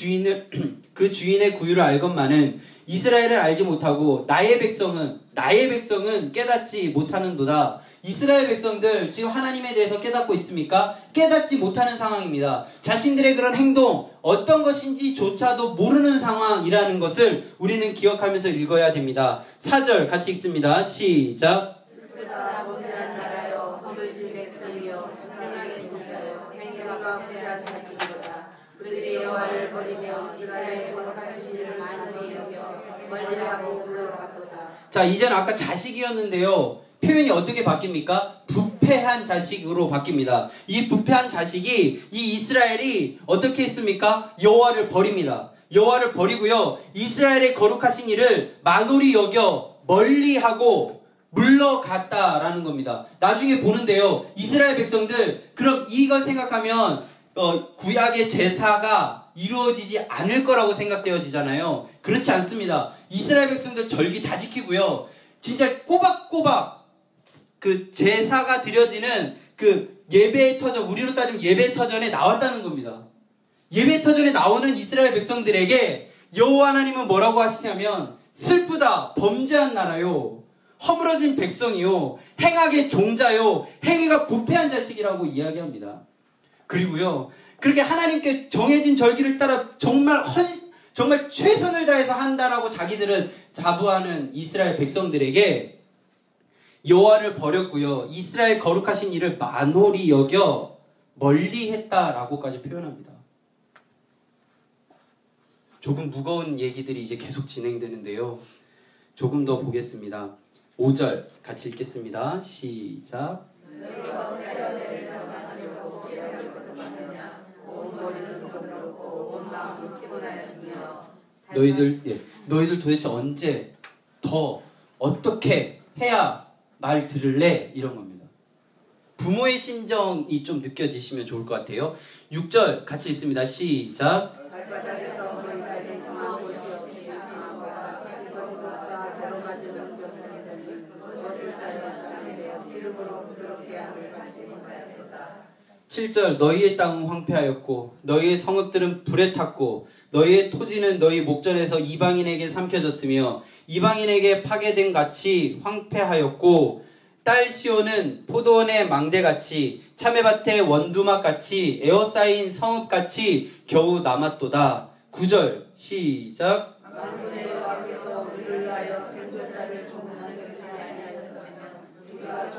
주인의 구유를 알건만은 이스라엘을 알지 못하고 나의 백성은 깨닫지 못하는도다. 이스라엘 백성들 지금 하나님에 대해서 깨닫고 있습니까? 깨닫지 못하는 상황입니다. 자신들의 그런 행동, 어떤 것인지조차도 모르는 상황이라는 것을 우리는 기억하면서 읽어야 됩니다. 4절 같이 읽습니다. 시작. 슬프다 범죄한 나라여, 허물진 백성이여, 평양의 종자여, 행위가 부패한 자식이로다. 그들이 여호와를 버리며 이스라엘의 거룩하신 이를 만홀히 여겨 멀리하고 물러갔도다. 자, 이제는 아까 자식이었는데요. 표현이 어떻게 바뀝니까? 부패한 자식으로 바뀝니다. 이 부패한 자식이 이 이스라엘이 어떻게 했습니까? 여호와를 버립니다. 여호와를 버리고요. 이스라엘의 거룩하신 이를 만홀히 여겨 멀리하고 물러갔다라는 겁니다. 나중에 보는데요. 이스라엘 백성들 그럼 이걸 생각하면 구약의 제사가 이루어지지 않을 거라고 생각되어지잖아요. 그렇지 않습니다. 이스라엘 백성들 절기 다 지키고요. 진짜 꼬박꼬박 그 제사가 드려지는 그 예배의 터전, 우리로 따지면 예배의 터전에 나왔다는 겁니다. 예배의 터전에 나오는 이스라엘 백성들에게 여호와 하나님은 뭐라고 하시냐면 슬프다 범죄한 나라요, 허물어진 백성이요, 행악의 종자요, 행위가 부패한 자식이라고 이야기합니다. 그리고요, 그렇게 하나님께 정해진 절기를 따라 정말 최선을 다해서 한다라고 자기들은 자부하는 이스라엘 백성들에게 여호와를 버렸고요, 이스라엘 거룩하신 이를 만홀히 여겨 멀리했다라고까지 표현합니다. 조금 무거운 얘기들이 이제 계속 진행되는데요. 조금 더 보겠습니다. 5절 같이 읽겠습니다. 시작. 너희들 도대체 언제 더 어떻게 해야 말 들을래? 이런 겁니다. 부모의 심정이 좀 느껴지시면 좋을 것 같아요. 6절 같이 읽습니다. 시작. 발바닥에서 머리까지 성한 곳이 없이 성한과 거짓과 새로 맞은 종들은 그것을 자연스레 기름으로 부드럽게 함을 관심하였도다. 7절 너희의 땅은 황폐하였고 너희의 성읍들은 불에 탔고 너희의 토지는 너희 목전에서 이방인에게 삼켜졌으며 이방인에게 파괴된 같이 황폐하였고 딸 시온은 포도원의 망대같이 참외밭의 원두막같이 에워싸인 성읍같이 겨우 남았도다. 9절 시작. 만군의 여호와께서 우리를 위하여 생존자를 조문하게 하지 아니하였으면 우리가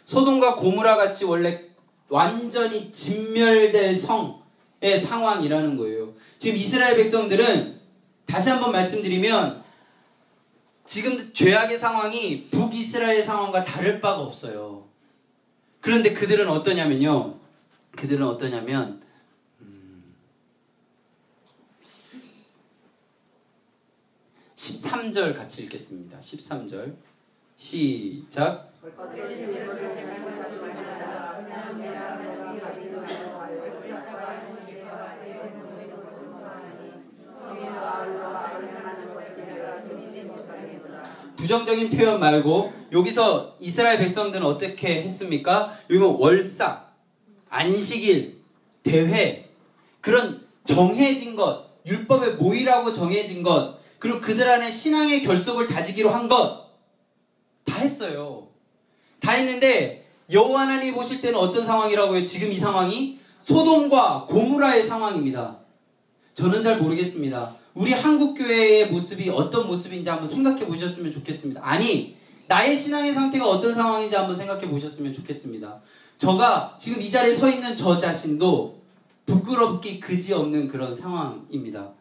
소돔과 고무라 같이 원래 완전히 진멸될 성의 상황이라는 거예요. 지금 이스라엘 백성들은 다시 한번 말씀드리면 지금 죄악의 상황이 북이스라엘 상황과 다를 바가 없어요. 그런데 그들은 어떠냐면요. 13절 같이 읽겠습니다. 13절 시작. 부정적인 표현 말고 여기서 이스라엘 백성들은 어떻게 했습니까? 여기 월삭, 안식일, 대회, 그런 정해진 것, 율법의 모의라고 정해진 것, 그리고 그들 안에 신앙의 결속을 다지기로 한 것 다 했어요. 다 했는데 여호와 하나님이 보실 때는 어떤 상황이라고요? 지금 이 상황이 소돔과 고무라의 상황입니다. 저는 잘 모르겠습니다. 우리 한국교회의 모습이 어떤 모습인지 한번 생각해 보셨으면 좋겠습니다. 아니, 나의 신앙의 상태가 어떤 상황인지 한번 생각해 보셨으면 좋겠습니다. 저가 지금 이 자리에 서 있는 저 자신도 부끄럽기 그지없는 그런 상황입니다.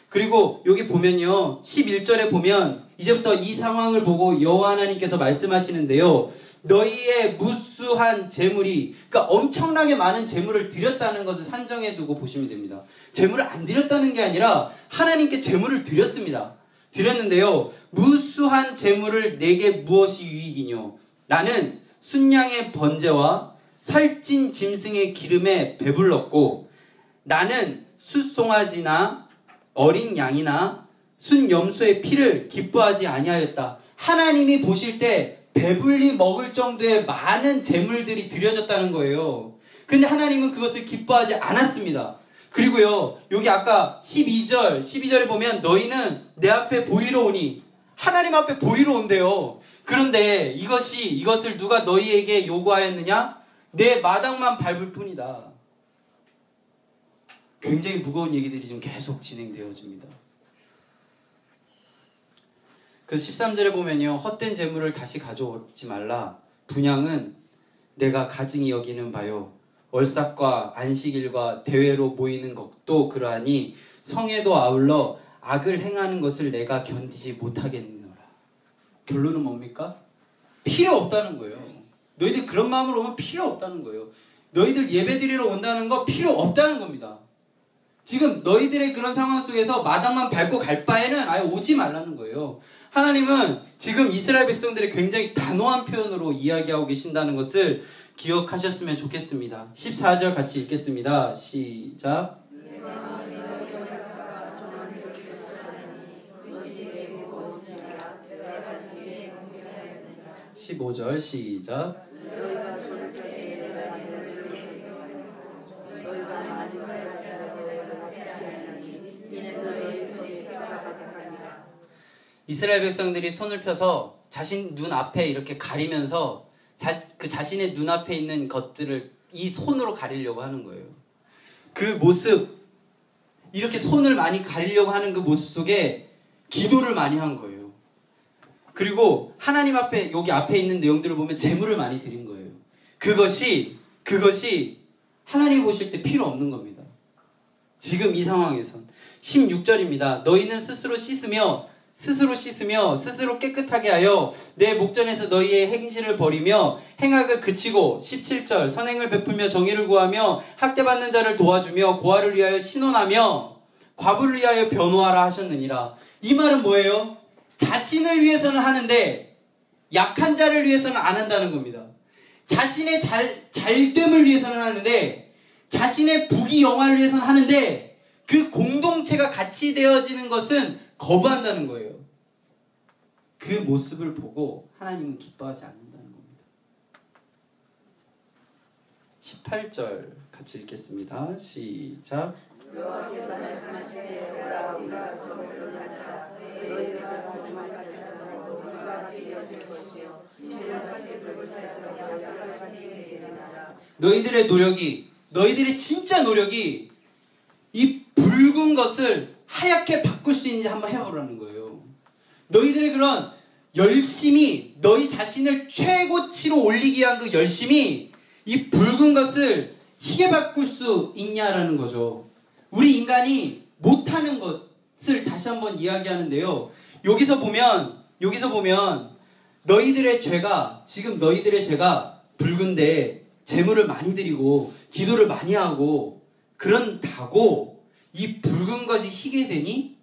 그리고 여기 보면요, 11절에 보면 이제부터 이 상황을 보고 여호와 하나님께서 말씀하시는데요, 너희의 무수한 재물이, 그러니까 엄청나게 많은 재물을 드렸다는 것을 산정해 두고 보시면 됩니다. 재물을 안 드렸다는 게 아니라 하나님께 재물을 드렸습니다. 드렸는데요, 무수한 재물을 내게 무엇이 유익이뇨? 나는 순양의 번제와 살찐 짐승의 기름에 배불렀고, 나는 숫송아지나 어린 양이나 순염소의 피를 기뻐하지 아니하였다. 하나님이 보실 때 배불리 먹을 정도의 많은 재물들이 드려졌다는 거예요. 근데 하나님은 그것을 기뻐하지 않았습니다. 그리고요, 여기 아까 12절에 보면 너희는 내 앞에 보이러 오니, 하나님 앞에 보이러 온대요. 그런데 이것을 누가 너희에게 요구하였느냐? 내 마당만 밟을 뿐이다. 굉장히 무거운 얘기들이 지금 계속 진행되어집니다. 그래서 13절에 보면요, 헛된 재물을 다시 가져오지 말라. 분향은 내가 가증히 여기는 바요. 월삭과 안식일과 대회로 모이는 것도 그러하니 성에도 아울러 악을 행하는 것을 내가 견디지 못하겠노라. 결론은 뭡니까? 필요 없다는 거예요. 너희들 그런 마음으로 오면 필요 없다는 거예요. 너희들 예배드리러 온다는 거 필요 없다는 겁니다. 지금 너희들의 그런 상황 속에서 마당만 밟고 갈 바에는 아예 오지 말라는 거예요. 하나님은 지금 이스라엘 백성들의 굉장히 단호한 표현으로 이야기하고 계신다는 것을 기억하셨으면 좋겠습니다. 14절 같이 읽겠습니다. 시작. 15절 시작. 이스라엘 백성들이 손을 펴서 자신 눈 앞에 이렇게 가리면서 그 자신의 눈앞에 있는 것들을 이 손으로 가리려고 하는 거예요. 그 모습, 이렇게 손을 많이 가리려고 하는 그 모습 속에 기도를 많이 한 거예요. 그리고 하나님 앞에, 여기 앞에 있는 내용들을 보면 재물을 많이 드린 거예요. 그것이 하나님 보실 때 필요 없는 겁니다. 지금 이 상황에선. 16절입니다. 너희는 스스로 씻으며 스스로 깨끗하게 하여 내 목전에서 너희의 행실을 버리며 행악을 그치고, 17절 선행을 베풀며 정의를 구하며 학대받는 자를 도와주며 고아를 위하여 신원하며 과부를 위하여 변호하라 하셨느니라. 이 말은 뭐예요? 자신을 위해서는 하는데 약한 자를 위해서는 안 한다는 겁니다. 자신의 잘됨을 위해서는 하는데 자신의 부귀영화를 위해서는 하는데 그 공동체가 같이 되어지는 것은 거부한다는 거예요. 그 모습을 보고 하나님은 기뻐하지 않는다는 겁니다. 18절 같이 읽겠습니다. 시작. 여호와께서 말씀하시되 오라 우리가 서로 논하자. 너희가 거짓말하지 않고 우리가 같이 이어질 것이요 죄는같이 불붙을지어다 약같이 되리라. 너희들의 진짜 노력이 이 붉은 것을 하얗게 바꿀 수 있는지 한번 해보라는 거예요. 너희들의 그런 열심히 너희 자신을 최고치로 올리기 위한 그 열심이 이 붉은 것을 희게 바꿀 수 있냐라는 거죠. 우리 인간이 못하는 것을 다시 한번 이야기하는데요. 여기서 보면 지금 너희들의 죄가 붉은데 제물을 많이 드리고 기도를 많이 하고 그런다고 이 붉은 것이 희게 되니?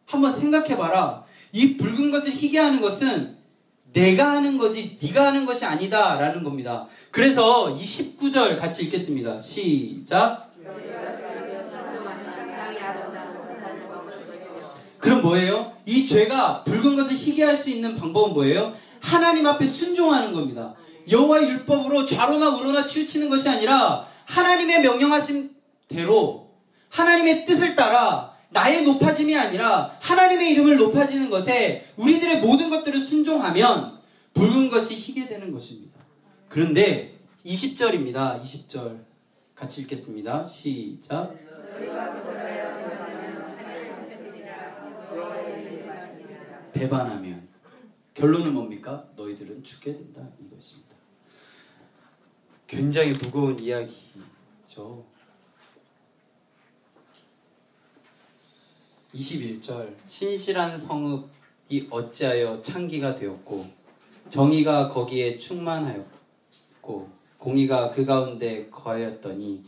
한번 생각해봐라. 이 붉은 것을 희게 하는 것은 내가 하는 거지 네가 하는 것이 아니다 라는 겁니다. 그래서 이 19절 같이 읽겠습니다. 시작. 그럼 뭐예요? 이 죄가 붉은 것을 희게 할 수 있는 방법은 뭐예요? 하나님 앞에 순종하는 겁니다. 여호와의 율법으로 좌로나 우로나 치우치는 것이 아니라 하나님의 명령하신 대로 하나님의 뜻을 따라 나의 높아짐이 아니라 하나님의 이름을 높아지는 것에 우리들의 모든 것들을 순종하면 붉은 것이 희게 되는 것입니다. 그런데 20절입니다. 20절 같이 읽겠습니다. 시작. 배반하면 결론은 뭡니까? 너희들은 죽게 된다 이것입니다. 굉장히 무거운 이야기죠. 21절 신실한 성읍이 어찌하여 창기가 되었고 정의가 거기에 충만하였고 공의가 그 가운데 거하였더니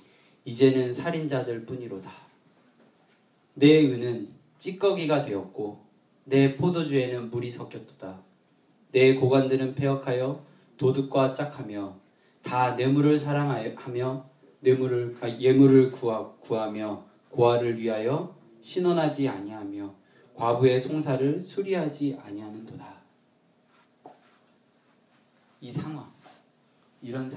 이제는 살인자들 뿐이로다. 내 은은 찌꺼기가 되었고 내 포도주에는 물이 섞였도다. 내 고관들은 폐역하여 도둑과 짝하며 다 뇌물을 사랑하며 예물을 구하며 고아를 위하여 신원하지 아니하며 과부의 송사를 수리하지 아니하는도다. 이런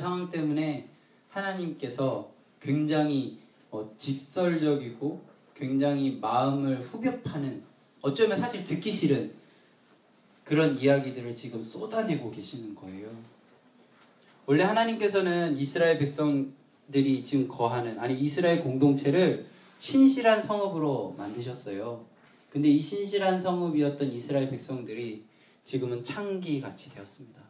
상황 때문에 하나님께서 굉장히 직설적이고 굉장히 마음을 후벼 파는, 어쩌면 사실 듣기 싫은 그런 이야기들을 지금 쏟아내고 계시는 거예요. 원래 하나님께서는 이스라엘 백성들이 지금 거하는, 아니 이스라엘 공동체를 신실한 성읍으로 만드셨어요. 근데 이 신실한 성읍이었던 이스라엘 백성들이 지금은 창기같이 되었습니다.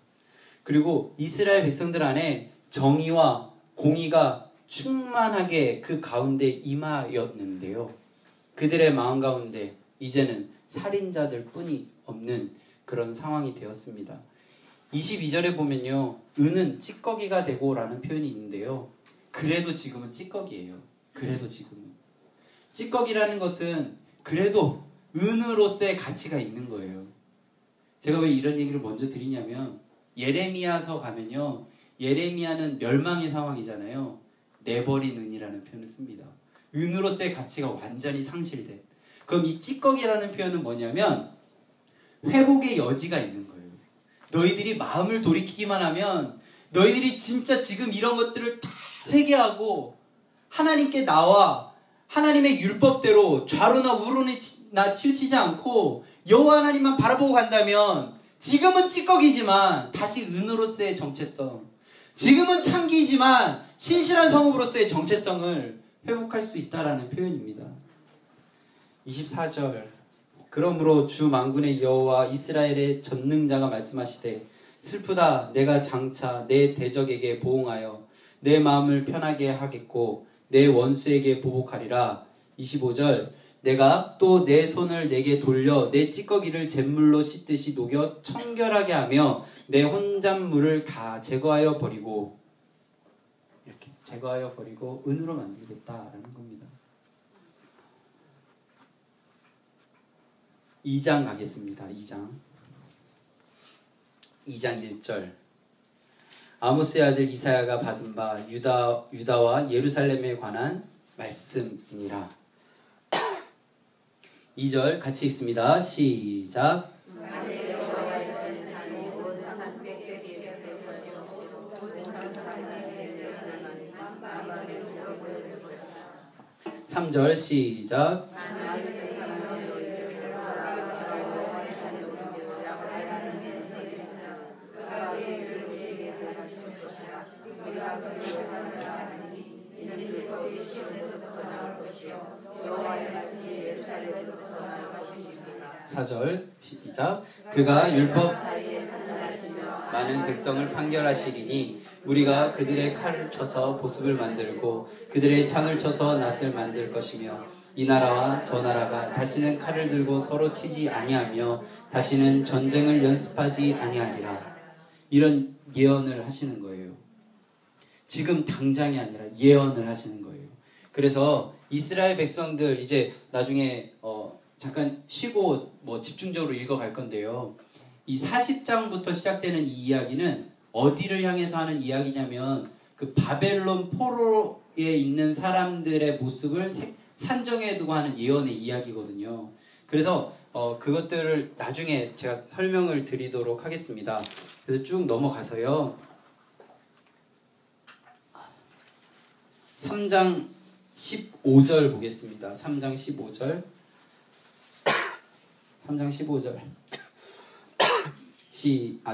그리고 이스라엘 백성들 안에 정의와 공의가 충만하게 그 가운데 임하였는데요. 그들의 마음 가운데 이제는 살인자들 뿐이 없는 그런 상황이 되었습니다. 22절에 보면요. 은은 찌꺼기가 되고 라는 표현이 있는데요. 그래도 지금은 찌꺼기예요. 그래도 지금은. 찌꺼기라는 것은 그래도 은으로서의 가치가 있는 거예요. 제가 왜 이런 얘기를 먼저 드리냐면 예레미야서 가면요. 예레미야는 멸망의 상황이잖아요. 내버린 은이라는 표현을 씁니다. 은으로서의 가치가 완전히 상실된. 그럼 이 찌꺼기라는 표현은 뭐냐면 회복의 여지가 있는 거예요. 너희들이 마음을 돌이키기만 하면 너희들이 진짜 지금 이런 것들을 다 회개하고 하나님께 나와 하나님의 율법대로 좌로나 우로나 치우치지 않고 여호와 하나님만 바라보고 간다면 지금은 찌꺼기지만 다시 은으로서의 정체성, 지금은 창기이지만 신실한 성읍으로서의 정체성을 회복할 수 있다라는 표현입니다. 24절 그러므로 주 만군의 여호와 이스라엘의 전능자가 말씀하시되 슬프다 내가 장차 내 대적에게 보응하여 내 마음을 편하게 하겠고 내 원수에게 보복하리라. 25절 내가 또 내 손을 내게 돌려 내 찌꺼기를 잿물로 씻듯이 녹여 청결하게 하며 내 혼잣물을 다 제거하여 버리고, 이렇게 제거하여 버리고 은으로 만들겠다라는 겁니다. 2장 가겠습니다. 2장 1절 아모스의 아들 이사야가 받은 바 유다와 예루살렘에 관한 말씀이니라. 2절 같이 읽습니다. 시작. 3절 시작. 4절 시작. 그가 율법 사이에 판단하시며 많은 백성을 판결하시리니 우리가 그들의 칼을 쳐서 보습을 만들고 그들의 창을 쳐서 낫을 만들 것이며 이 나라와 저 나라가 다시는 칼을 들고 서로 치지 아니하며 다시는 전쟁을 연습하지 아니하리라. 이런 예언을 하시는 거예요. 지금 당장이 아니라 예언을 하시는 거예요. 그래서 이스라엘 백성들 이제 나중에 잠깐 쉬고 집중적으로 읽어갈 건데요. 이 40장부터 시작되는 이 이야기는 어디를 향해서 하는 이야기냐면 그 바벨론 포로에 있는 사람들의 모습을 산정해 두고 하는 예언의 이야기거든요. 그래서 그것들을 나중에 제가 설명을 드리도록 하겠습니다. 그래서 쭉 넘어가서요. 3장 15절 보겠습니다. 3장 15절. 3장 15절.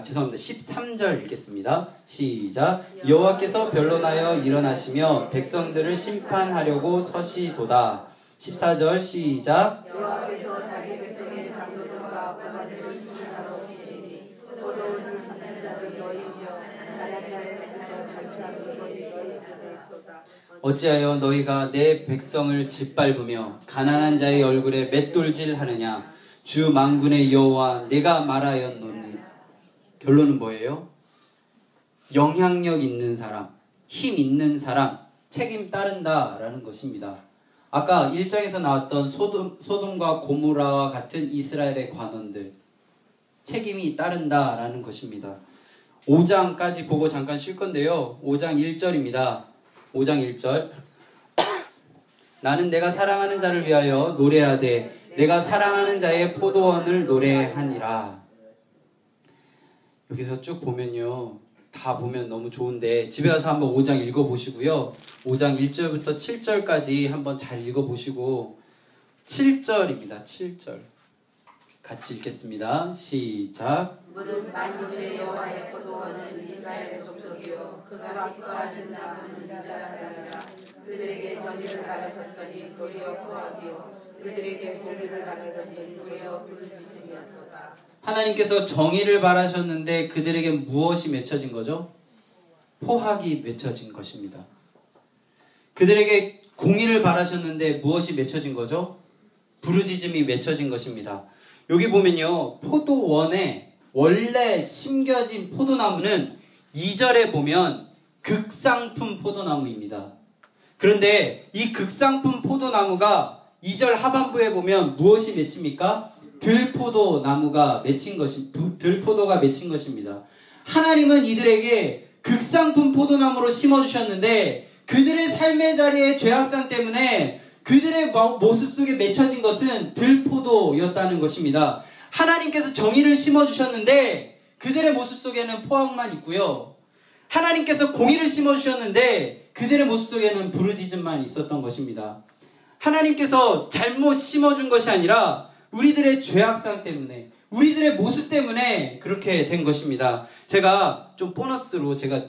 죄송합니다. 13절 읽겠습니다. 시작. 여호와께서 변론하여 일어나시며 백성들을 심판하려고 서시도다. 14절 시작. 여호와께서 자기 백성의 장로들과 고관들을 심판하러 오시리니 포도원을 삼는 자를 너희며 나란 자에서 단추하는 것이 너희 집에 있도다. 어찌하여 너희가 내 백성을 짓밟으며 가난한 자의 얼굴에 맷돌질 하느냐. 주 만군의 여호와 내가 말하였노니. 결론은 뭐예요? 영향력 있는 사람, 힘 있는 사람, 책임 따른다라는 것입니다. 아까 1장에서 나왔던 소돔과 고모라와 같은 이스라엘의 관원들, 책임이 따른다라는 것입니다. 5장까지 보고 잠깐 쉴 건데요. 5장 1절입니다. 5장 1절. 나는 내가 사랑하는 자를 위하여 노래하되 내가 사랑하는 자의 포도원을 노래하니라. 여기서 쭉 보면요. 다 보면 너무 좋은데 집에 가서 한번 5장 읽어보시고요. 5장 1절부터 7절까지 한번 잘 읽어보시고 7절입니다. 7절 같이 읽겠습니다. 시작. 무릇 만군의 여호와의 포도원은 이스라엘의 족속이요 그가 기뻐하시는 나무는 유다 사람이라. 그들에게 정의를 바라셨더니 도리어 포악이요 그들에게 공의를 바라더니 도리어 부르짖음이었도다. 하나님께서 정의를 바라셨는데 그들에게 무엇이 맺혀진 거죠? 포악이 맺혀진 것입니다. 그들에게 공의를 바라셨는데 무엇이 맺혀진 거죠? 부르짖음이 맺혀진 것입니다. 여기 보면요. 포도원에 원래 심겨진 포도나무는 2절에 보면 극상품 포도나무입니다. 그런데 이 극상품 포도나무가 2절 하반부에 보면 무엇이 맺힙니까? 들포도가 맺힌 것입니다. 하나님은 이들에게 극상품 포도나무로 심어주셨는데 그들의 삶의 자리의 죄악상 때문에 그들의 모습 속에 맺혀진 것은 들포도였다는 것입니다. 하나님께서 정의를 심어주셨는데 그들의 모습 속에는 포악만 있고요. 하나님께서 공의를 심어주셨는데 그들의 모습 속에는 부르짖음만 있었던 것입니다. 하나님께서 잘못 심어준 것이 아니라 우리들의 죄악상 때문에 우리들의 모습 때문에 그렇게 된 것입니다. 제가 좀 보너스로 제가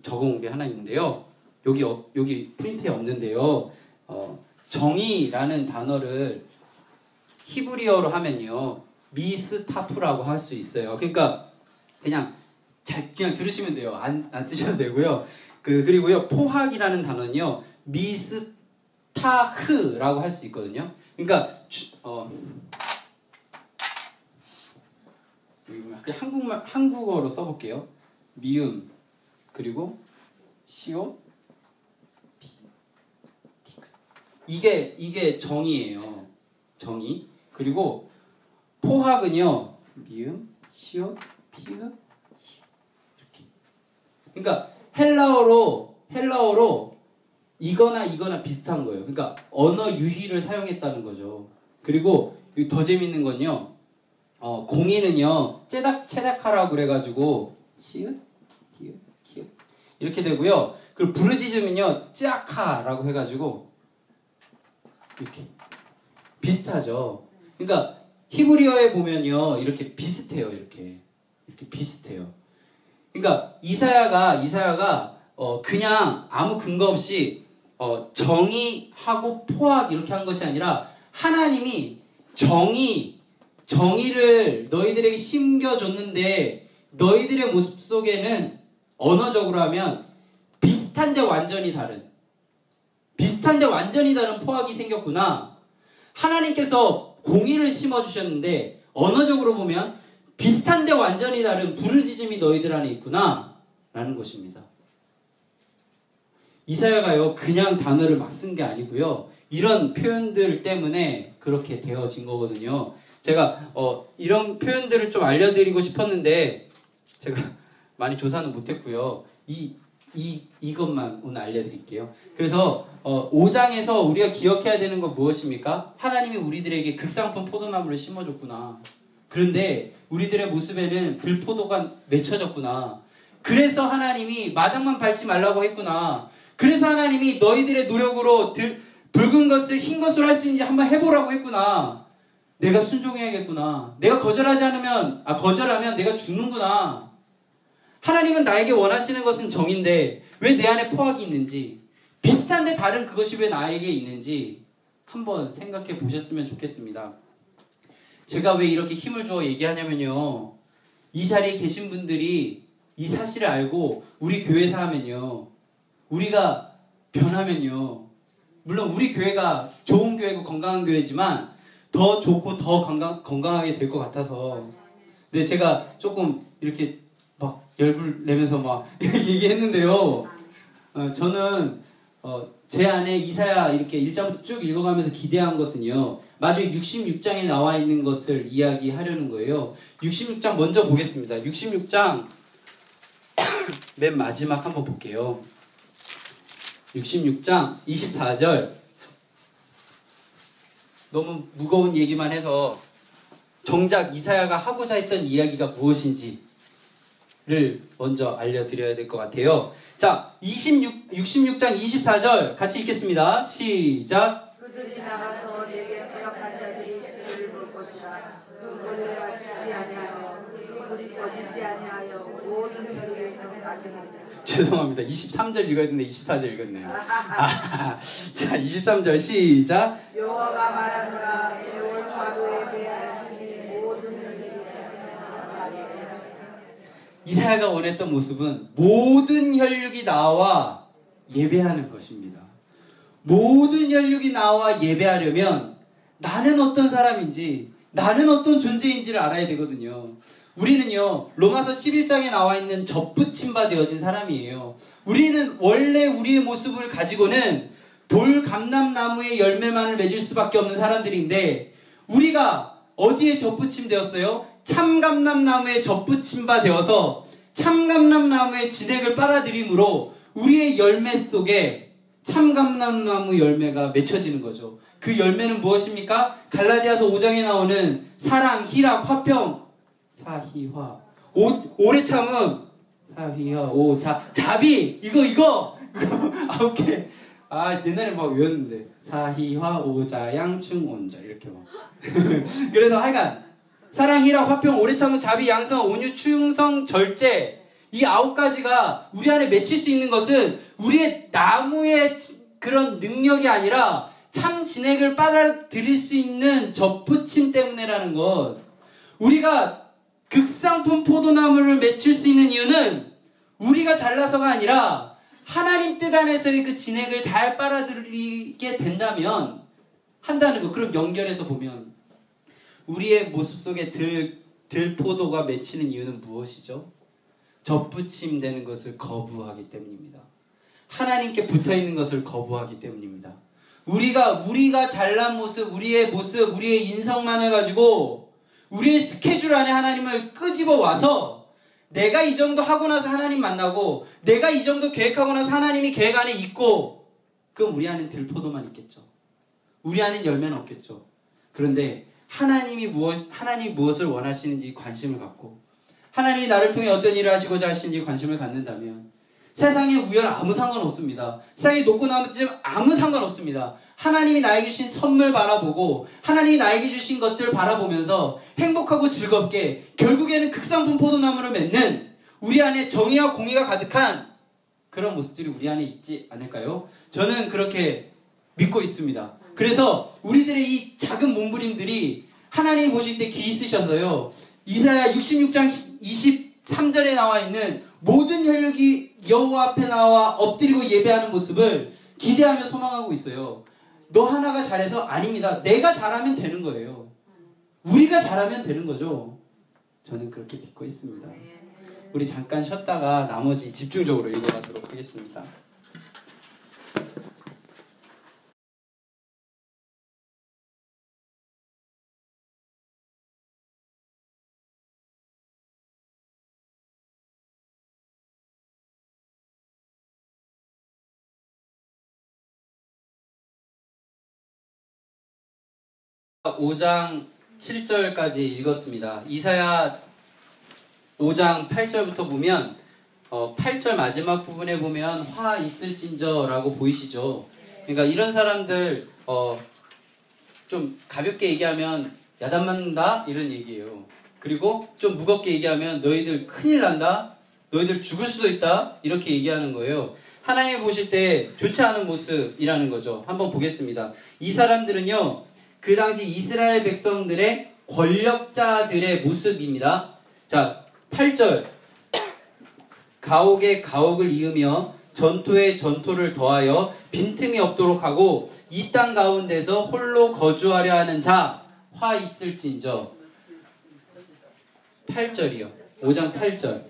적어온 게 하나 있는데요. 여기 프린트에 없는데요. 정의라는 단어를 히브리어로 하면요. 미스타프라고 할 수 있어요. 그러니까 그냥 들으시면 돼요. 안 쓰셔도 되고요. 그리고요. 포악이라는 단어는요. 미스타흐라고 할 수 있거든요. 그러니까 한국어로 써볼게요. 미음 그리고 시옷 이게 정의예요. 정의. 그리고 포학은요. 미음 시옷 피읍 이렇게. 그러니까 헬라어로 이거나 비슷한 거예요. 그러니까 언어 유희를 사용했다는 거죠. 그리고 더 재밌는 건요. 공의는요. 체닥하라고 그래가지고 시읒, 디읒, 키읒 이렇게 되고요. 그리고 부르짖음은요. 찌아카라고 해가지고 이렇게 비슷하죠. 그러니까 히브리어에 보면요. 이렇게 비슷해요. 이렇게 비슷해요. 그러니까 이사야가 그냥 아무 근거 없이 정의하고 포악 이렇게 한 것이 아니라 하나님이 정의, 정의를 너희들에게 심겨줬는데 너희들의 모습 속에는 언어적으로 하면 비슷한데 완전히 다른 포악이 생겼구나. 하나님께서 공의를 심어주셨는데 언어적으로 보면 비슷한데 완전히 다른 부르짖음이 너희들 안에 있구나 라는 것입니다. 이사야가요 그냥 단어를 막 쓴 게 아니고요, 이런 표현들 때문에 그렇게 되어진 거거든요. 제가 이런 표현들을 좀 알려드리고 싶었는데 제가 많이 조사는 못했고요. 이것만 오늘 알려드릴게요. 그래서 5장에서 우리가 기억해야 되는 건 무엇입니까? 하나님이 우리들에게 극상품 포도나무를 심어줬구나. 그런데 우리들의 모습에는 들포도가 맺혀졌구나. 그래서 하나님이 마당만 밟지 말라고 했구나. 그래서 하나님이 너희들의 노력으로 붉은 것을 흰 것으로 할 수 있는지 한번 해보라고 했구나. 내가 순종해야겠구나. 내가 거절하면 내가 죽는구나. 하나님은 나에게 원하시는 것은 정인데 왜 내 안에 포악이 있는지, 비슷한데 다른 그것이 왜 나에게 있는지 한번 생각해 보셨으면 좋겠습니다. 제가 왜 이렇게 힘을 주어 얘기하냐면요, 이 자리에 계신 분들이 이 사실을 알고 우리 교회에서 하면요, 우리가 변하면요, 물론 우리 교회가 좋은 교회고 건강한 교회지만 더 좋고 더 건강하게 될 것 같아서. 근데 제가 조금 이렇게 막 열불 내면서 막 얘기했는데요, 저는 제 안에 이사야 이렇게 1장부터 쭉 읽어가면서 기대한 것은요, 마지막 66장에 나와 있는 것을 이야기하려는 거예요. 66장 먼저 보겠습니다. 66장 맨 마지막 한번 볼게요. 66장 24절. 너무 무거운 얘기만 해서 정작 이사야가 하고자 했던 이야기가 무엇인지를 먼저 알려드려야 될 것 같아요. 자, 66장 24절 같이 읽겠습니다. 시작. 그들이 나가서 내게 배역한 자들이 지를 볼 것이라. 그 벌레가 죽지 아니하며 그 불이 꺼지지 아니하여 모든 별에서 가득하리라. 죄송합니다. 23절 읽어야 되는데 24절 읽었네요. 자, 23절 시작. 여호와가 말하노라. 올 좌로에 배하시니 모든 별들이 이사야가 원했던 모습은 모든 혈육이 나와 예배하는 것입니다. 모든 혈육이 나와 예배하려면 나는 어떤 사람인지, 나는 어떤 존재인지를 알아야 되거든요. 우리는요, 로마서 11장에 나와 있는 접붙임 바 되어진 사람이에요. 우리는 원래 우리의 모습을 가지고는 돌감람나무의 열매만을 맺을 수밖에 없는 사람들인데, 우리가 어디에 접붙임 되었어요? 참감람나무에 접붙임 바 되어서 참감람나무의 진액을 빨아들임으로 우리의 열매 속에 참감람나무 열매가 맺혀지는 거죠. 그 열매는 무엇입니까? 갈라디아서 5장에 나오는 사랑, 희락, 화평, 사희화, 오래 참음, 사희화, 자비, 이거 9개. 옛날에 막 외웠는데 사희화, 오자양, 충온자 이렇게 막. 그래서 하여간 사랑, 희락, 화평, 오래 참음, 자비, 양성, 온유, 충성, 절제, 이 9가지가 우리 안에 맺힐 수 있는 것은 우리의 나무의 그런 능력이 아니라 참 진액을 빨아들일 수 있는 접붙임 때문에라는 것. 우리가 극상품 포도나무를 맺힐 수 있는 이유는 우리가 잘나서가 아니라 하나님 뜻 안에서의 그 진액을 잘 빨아들이게 된다면 한다는 것. 그럼 연결해서 보면 우리의 모습 속에 들포도가 맺히는 이유는 무엇이죠? 접붙임 되는 것을 거부하기 때문입니다. 하나님께 붙어있는 것을 거부하기 때문입니다. 우리가 잘난 모습, 우리의 인성만을 가지고 우리의 스케줄 안에 하나님을 끄집어 와서 내가 이 정도 하고 나서 하나님 만나고 내가 이 정도 계획하고 나서 하나님이 계획 안에 있고, 그럼 우리 안엔 들포도만 있겠죠. 우리 안엔 열매는 없겠죠. 그런데 하나님이 무엇을 원하시는지 관심을 갖고 하나님이 나를 통해 어떤 일을 하시고자 하시는지 관심을 갖는다면 세상의 우열 아무 상관없습니다. 세상의 높고 낮음 아무 상관없습니다. 하나님이 나에게 주신 선물 바라보고 하나님이 나에게 주신 것들 바라보면서 행복하고 즐겁게 결국에는 극상품 포도나무를 맺는 우리 안에 정의와 공의가 가득한 그런 모습들이 우리 안에 있지 않을까요? 저는 그렇게 믿고 있습니다. 그래서 우리들의 이 작은 몸부림들이 하나님이 보실 때 귀 있으셔서요. 이사야 66장 23절에 나와 있는 모든 혈육이 여호와 앞에 나와 엎드리고 예배하는 모습을 기대하며 소망하고 있어요. 너 하나가 잘해서? 아닙니다. 내가 잘하면 되는 거예요. 우리가 잘하면 되는 거죠. 저는 그렇게 믿고 있습니다. 우리 잠깐 쉬었다가 나머지 집중적으로 읽어가도록 하겠습니다. 오 장 7절까지 읽었습니다. 이사야 5장 8절부터 보면 8절 마지막 부분에 보면 화 있을진저라고 보이시죠? 그러니까 이런 사람들 좀 가볍게 얘기하면 야단 맞는다 이런 얘기예요. 그리고 좀 무겁게 얘기하면 너희들 큰일 난다, 너희들 죽을 수도 있다 이렇게 얘기하는 거예요. 하나님이 보실 때 좋지 않은 모습이라는 거죠. 한번 보겠습니다. 이 사람들은요, 그 당시 이스라엘 백성들의 권력자들의 모습입니다. 자, 8절. 가옥에 가옥을 이으며 전토에 전토를 더하여 빈틈이 없도록 하고 이 땅 가운데서 홀로 거주하려 하는 자, 화 있을진저. 8절이요. 5장 8절.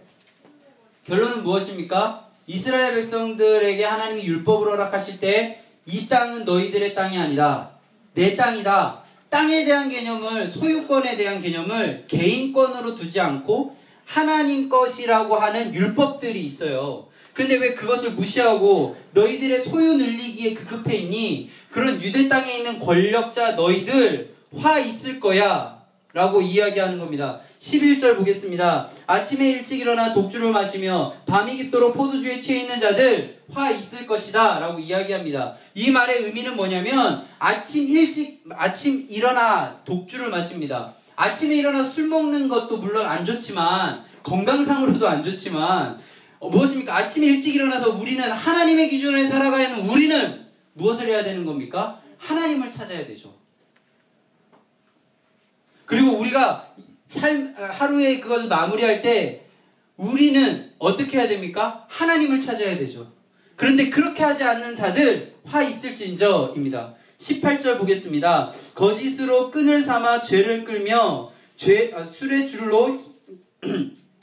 결론은 무엇입니까? 이스라엘 백성들에게 하나님이 율법을 허락하실 때 이 땅은 너희들의 땅이 아니다, 내 땅이다. 땅에 대한 개념을, 소유권에 대한 개념을 개인권으로 두지 않고 하나님 것이라고 하는 율법들이 있어요. 그런데 왜 그것을 무시하고 너희들의 소유 늘리기에 급급해 있니? 그런 유대 땅에 있는 권력자 너희들 화 있을 거야 라고 이야기하는 겁니다. 11절 보겠습니다. 아침에 일찍 일어나 독주를 마시며 밤이 깊도록 포도주에 취해 있는 자들 화 있을 것이다 라고 이야기합니다. 이 말의 의미는 뭐냐면 아침 일어나 독주를 마십니다. 아침에 일어나 술 먹는 것도 물론 안 좋지만, 건강상으로도 안 좋지만, 무엇입니까? 아침에 일찍 일어나서 우리는 하나님의 기준에 살아가야 하는 우리는 무엇을 해야 되는 겁니까? 하나님을 찾아야 되죠. 그리고 우리가 하루에 그것을 마무리할 때 우리는 어떻게 해야 됩니까? 하나님을 찾아야 되죠. 그런데 그렇게 하지 않는 자들 화 있을진저입니다. 18절 보겠습니다. 거짓으로 끈을 삼아 죄를 끌며 술의 줄로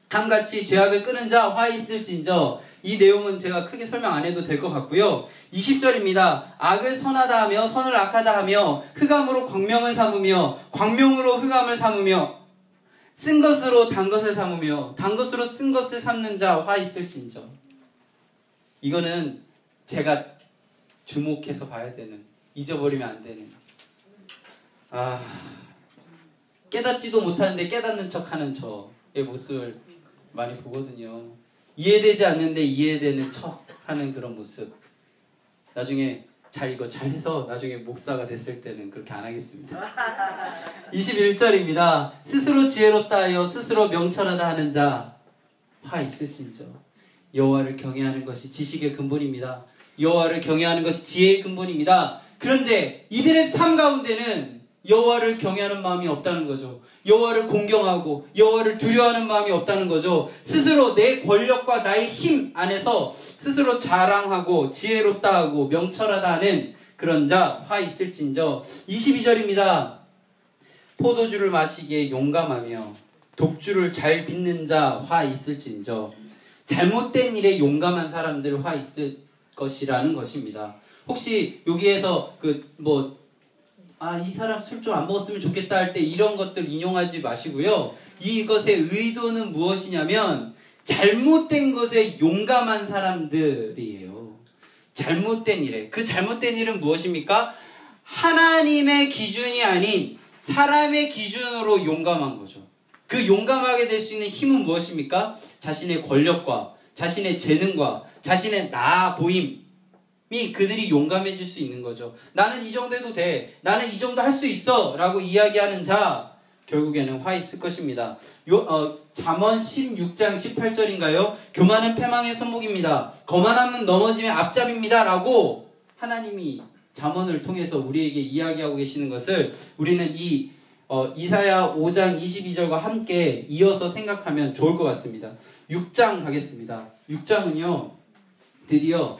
함같이 죄악을 끄는 자 화 있을진저. 이 내용은 제가 크게 설명 안 해도 될 것 같고요. 20절입니다. 악을 선하다 하며 선을 악하다 하며 흑암으로 광명을 삼으며 광명으로 흑암을 삼으며 쓴 것으로 단 것을 삼으며 단 것으로 쓴 것을 삼는 자 화 있을진저. 이거는 제가 주목해서 봐야 되는, 잊어버리면 안 되는, 깨닫지도 못하는데 깨닫는 척하는 저의 모습을 많이 보거든요. 이해되지 않는데 이해되는 척하는 그런 모습. 나중에 이거 잘해서 나중에 목사가 됐을 때는 그렇게 안 하겠습니다. 21절입니다. 스스로 지혜롭다 하여 스스로 명철하다 하는 자 화 있을진저. 여호와를 경외하는 것이 지식의 근본입니다. 여호와를 경외하는 것이 지혜의 근본입니다. 그런데 이들의 삶 가운데는 여호와를 경외하는 마음이 없다는 거죠. 여호와를 공경하고 여호와를 두려워하는 마음이 없다는 거죠. 스스로 내 권력과 나의 힘 안에서 스스로 자랑하고 지혜롭다 하고 명철하다 하는 그런 자 화 있을진저. 22절입니다. 포도주를 마시기에 용감하며 독주를 잘 빚는 자 화 있을진저. 잘못된 일에 용감한 사람들 화 있을 것이라는 것입니다. 혹시 여기에서 이 사람 술 좀 안 먹었으면 좋겠다 할 때 이런 것들 인용하지 마시고요. 이것의 의도는 무엇이냐면 잘못된 것에 용감한 사람들이에요. 잘못된 일에. 그 잘못된 일은 무엇입니까? 하나님의 기준이 아닌 사람의 기준으로 용감한 거죠. 그 용감하게 될 수 있는 힘은 무엇입니까? 자신의 권력과 자신의 재능과 자신의 나아 보임이 그들이 용감해질 수 있는 거죠. 나는 이 정도 해도 돼, 나는 이 정도 할 수 있어 라고 이야기하는 자 결국에는 화 있을 것입니다. 잠언 16장 18절인가요? 교만은 패망의 손목입니다. 거만함은 넘어짐의 앞잡입니다 라고 하나님이 잠언을 통해서 우리에게 이야기하고 계시는 것을 우리는 이 이사야 5장 22절과 함께 이어서 생각하면 좋을 것 같습니다. 6장 가겠습니다. 6장은요, 드디어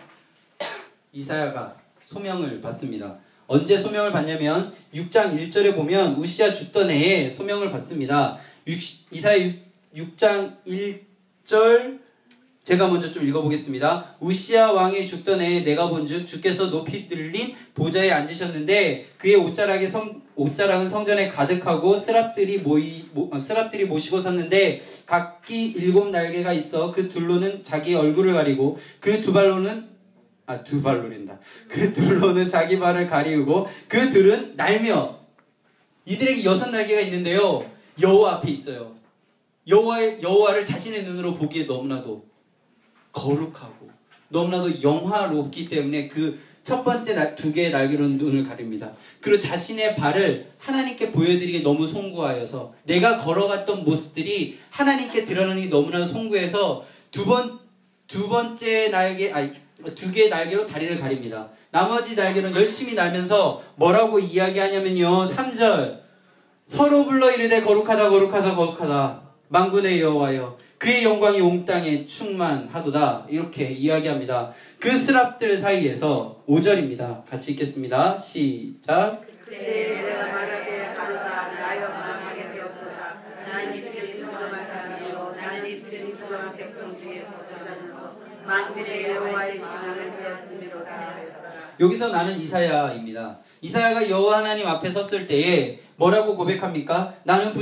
이사야가 소명을 받습니다. 언제 소명을 받냐면 6장 1절에 보면 우시야 죽던 해에 소명을 받습니다. 이사야 6장 1절 제가 먼저 좀 읽어보겠습니다. 우시야 왕이 죽던 해에 내가 본즉 주께서 높이 들린 보좌에 앉으셨는데 그의 옷자락은 성전에 가득하고 스랍들이 모시고 섰는데 각기 7 날개가 있어 그 둘로는 자기 얼굴을 가리고 그 두 발로는 그 둘로는 자기 발을 가리우고 그 둘은 날며 이들에게 6 날개가 있는데요. 여호와 앞에 있어요. 여호와를 자신의 눈으로 보기에 너무나도 거룩하고 너무나도 영화롭기 때문에 그 첫 번째 2개의 날개로 눈을 가립니다. 그리고 자신의 발을 하나님께 보여드리기 너무 송구하여서 내가 걸어갔던 모습들이 하나님께 드러나니 너무나 송구해서 두 번째 날개 2개의 날개로 다리를 가립니다. 나머지 날개로 열심히 날면서 뭐라고 이야기하냐면요. 3절 서로 불러 이르되 거룩하다 거룩하다 거룩하다 만군의 여호와여 그의 영광이 온 땅에 충만하도다 이렇게 이야기합니다. 그 스랍들 사이에서 5절입니다. 같이 읽겠습니다. 시작. 그때 내가 말하되 하도다 나여 망하게 되었도다. 나는 입술이 부정한 사람이요 나는 입술이 부정한 백성 중에 거절하면서 만군의 여호와의 신앙을 배웠음이로다 하였더라. 여기서 나는 이사야입니다. 이사야가 여호와 하나님 앞에 섰을 때에 뭐라고 고백합니까? 나는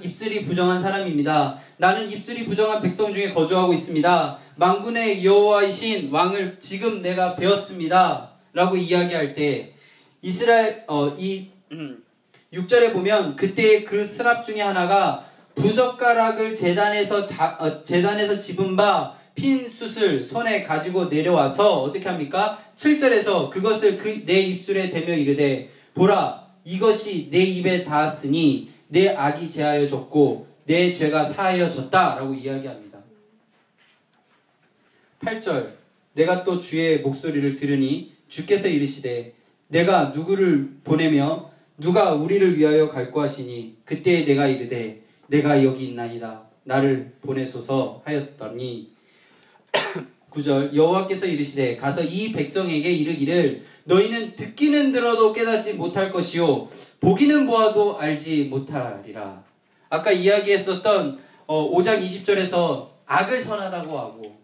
입술이 부정한 사람입니다. 나는 입술이 부정한 백성 중에 거주하고 있습니다. 만군의 여호와이신 왕을 지금 내가 배웠습니다. 라고 이야기할 때 이스라엘 6절에 보면 그때 그 스랍 중에 하나가 부젓가락을 제단에서 집은 바 핀 숯을 손에 가지고 내려와서 어떻게 합니까? 7절에서 그것을 내 입술에 대며 이르되 보라 이것이 내 입에 닿았으니 내 악이 제하여졌고 내 죄가 사하여졌다 라고 이야기합니다. 8절 내가 또 주의 목소리를 들으니 주께서 이르시되 내가 누구를 보내며 누가 우리를 위하여 갈고 하시니 그때 내가 이르되 내가 여기 있나이다 나를 보내소서 하였더니 9절 여호와께서 이르시되 가서 이 백성에게 이르기를 너희는 듣기는 들어도 깨닫지 못할 것이요 보기는 보아도 알지 못하리라. 아까 이야기했었던 5장 20절에서 악을 선하다고 하고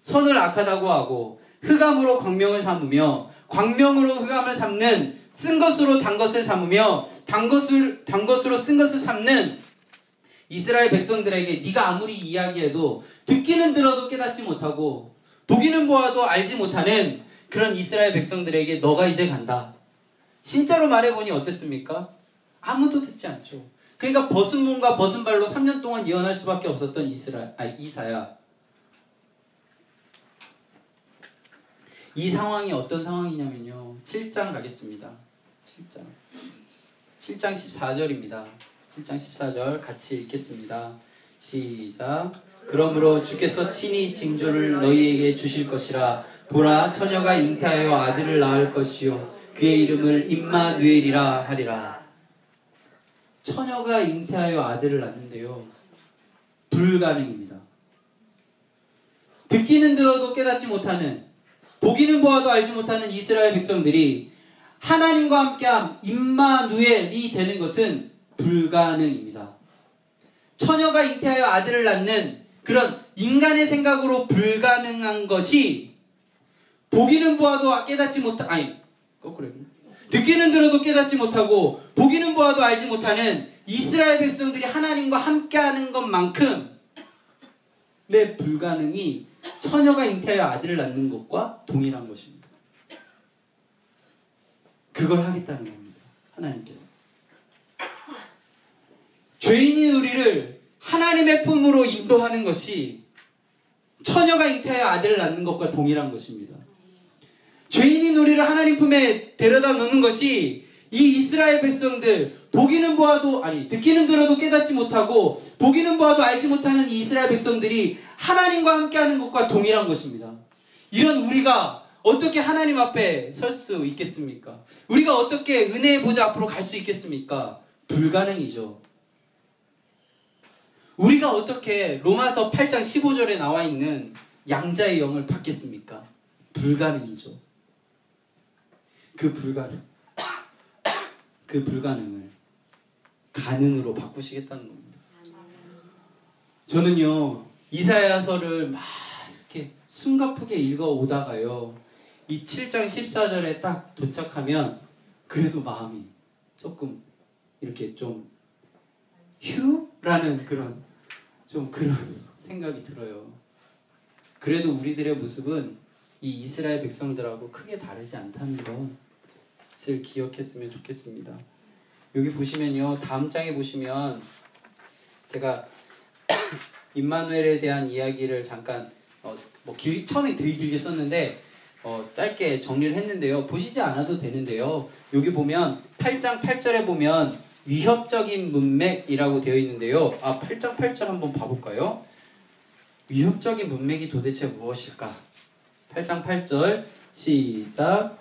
선을 악하다고 하고 흑암으로 광명을 삼으며 광명으로 흑암을 삼는 쓴 것으로 단 것을 삼으며 단 것으로 쓴 것을 삼는 이스라엘 백성들에게 네가 아무리 이야기해도 듣기는 들어도 깨닫지 못하고 보기는 보아도 알지 못하는 그런 이스라엘 백성들에게 너가 이제 간다. 진짜로 말해보니 어땠습니까? 아무도 듣지 않죠. 그러니까 벗은 몸과 벗은 발로 3년 동안 예언할 수밖에 없었던 이사야. 이 상황이 어떤 상황이냐면요. 7장 가겠습니다. 7장 14절입니다. 7장 14절 같이 읽겠습니다. 시작. 그러므로 주께서 친히 징조를 너희에게 주실 것이라. 보라 처녀가 잉태하여 아들을 낳을 것이요 그의 이름을 임마누엘이라 하리라. 처녀가 잉태하여 아들을 낳는데요. 불가능입니다. 듣기는 들어도 깨닫지 못하는 보기는 보아도 알지 못하는 이스라엘 백성들이 하나님과 함께함 임마누엘이 되는 것은 불가능입니다. 처녀가 잉태하여 아들을 낳는 그런 인간의 생각으로 불가능한 것이 보기는 보아도 깨닫지 듣기는 들어도 깨닫지 못하고 보기는 보아도 알지 못하는 이스라엘 백성들이 하나님과 함께하는 것만큼 내 불가능이 처녀가 잉태하여 아들을 낳는 것과 동일한 것입니다. 그걸 하겠다는 겁니다. 하나님께서. 죄인인 우리를 하나님의 품으로 인도하는 것이 처녀가 잉태하여 아들을 낳는 것과 동일한 것입니다. 죄인인 우리를 하나님 품에 데려다 놓는 것이 이 이스라엘 백성들 듣기는 들어도 깨닫지 못하고 보기는 보아도 알지 못하는 이 이스라엘 백성들이 하나님과 함께하는 것과 동일한 것입니다. 이런 우리가 어떻게 하나님 앞에 설 수 있겠습니까? 우리가 어떻게 은혜의 보좌 앞으로 갈 수 있겠습니까? 불가능이죠. 우리가 어떻게 로마서 8장 15절에 나와 있는 양자의 영을 받겠습니까? 불가능이죠. 그 불가능을 가능으로 바꾸시겠다는 겁니다. 저는요, 이사야서를 막 이렇게 숨가쁘게 읽어오다가요, 이 7장 14절에 딱 도착하면 그래도 마음이 조금 이렇게 좀 휴라는 그런 생각이 들어요. 그래도 우리들의 모습은 이 이스라엘 백성들하고 크게 다르지 않다는 것을 기억했으면 좋겠습니다. 여기 보시면요, 다음 장에 보시면 제가 임마누엘에 대한 이야기를 잠깐 처음에 되게 길게 썼는데 짧게 정리를 했는데요. 보시지 않아도 되는데요. 여기 보면 8장 8절에 보면 위협적인 문맥이라고 되어 있는데요. 8장 8절 한번 봐볼까요? 위협적인 문맥이 도대체 무엇일까? 8장 8절 시작.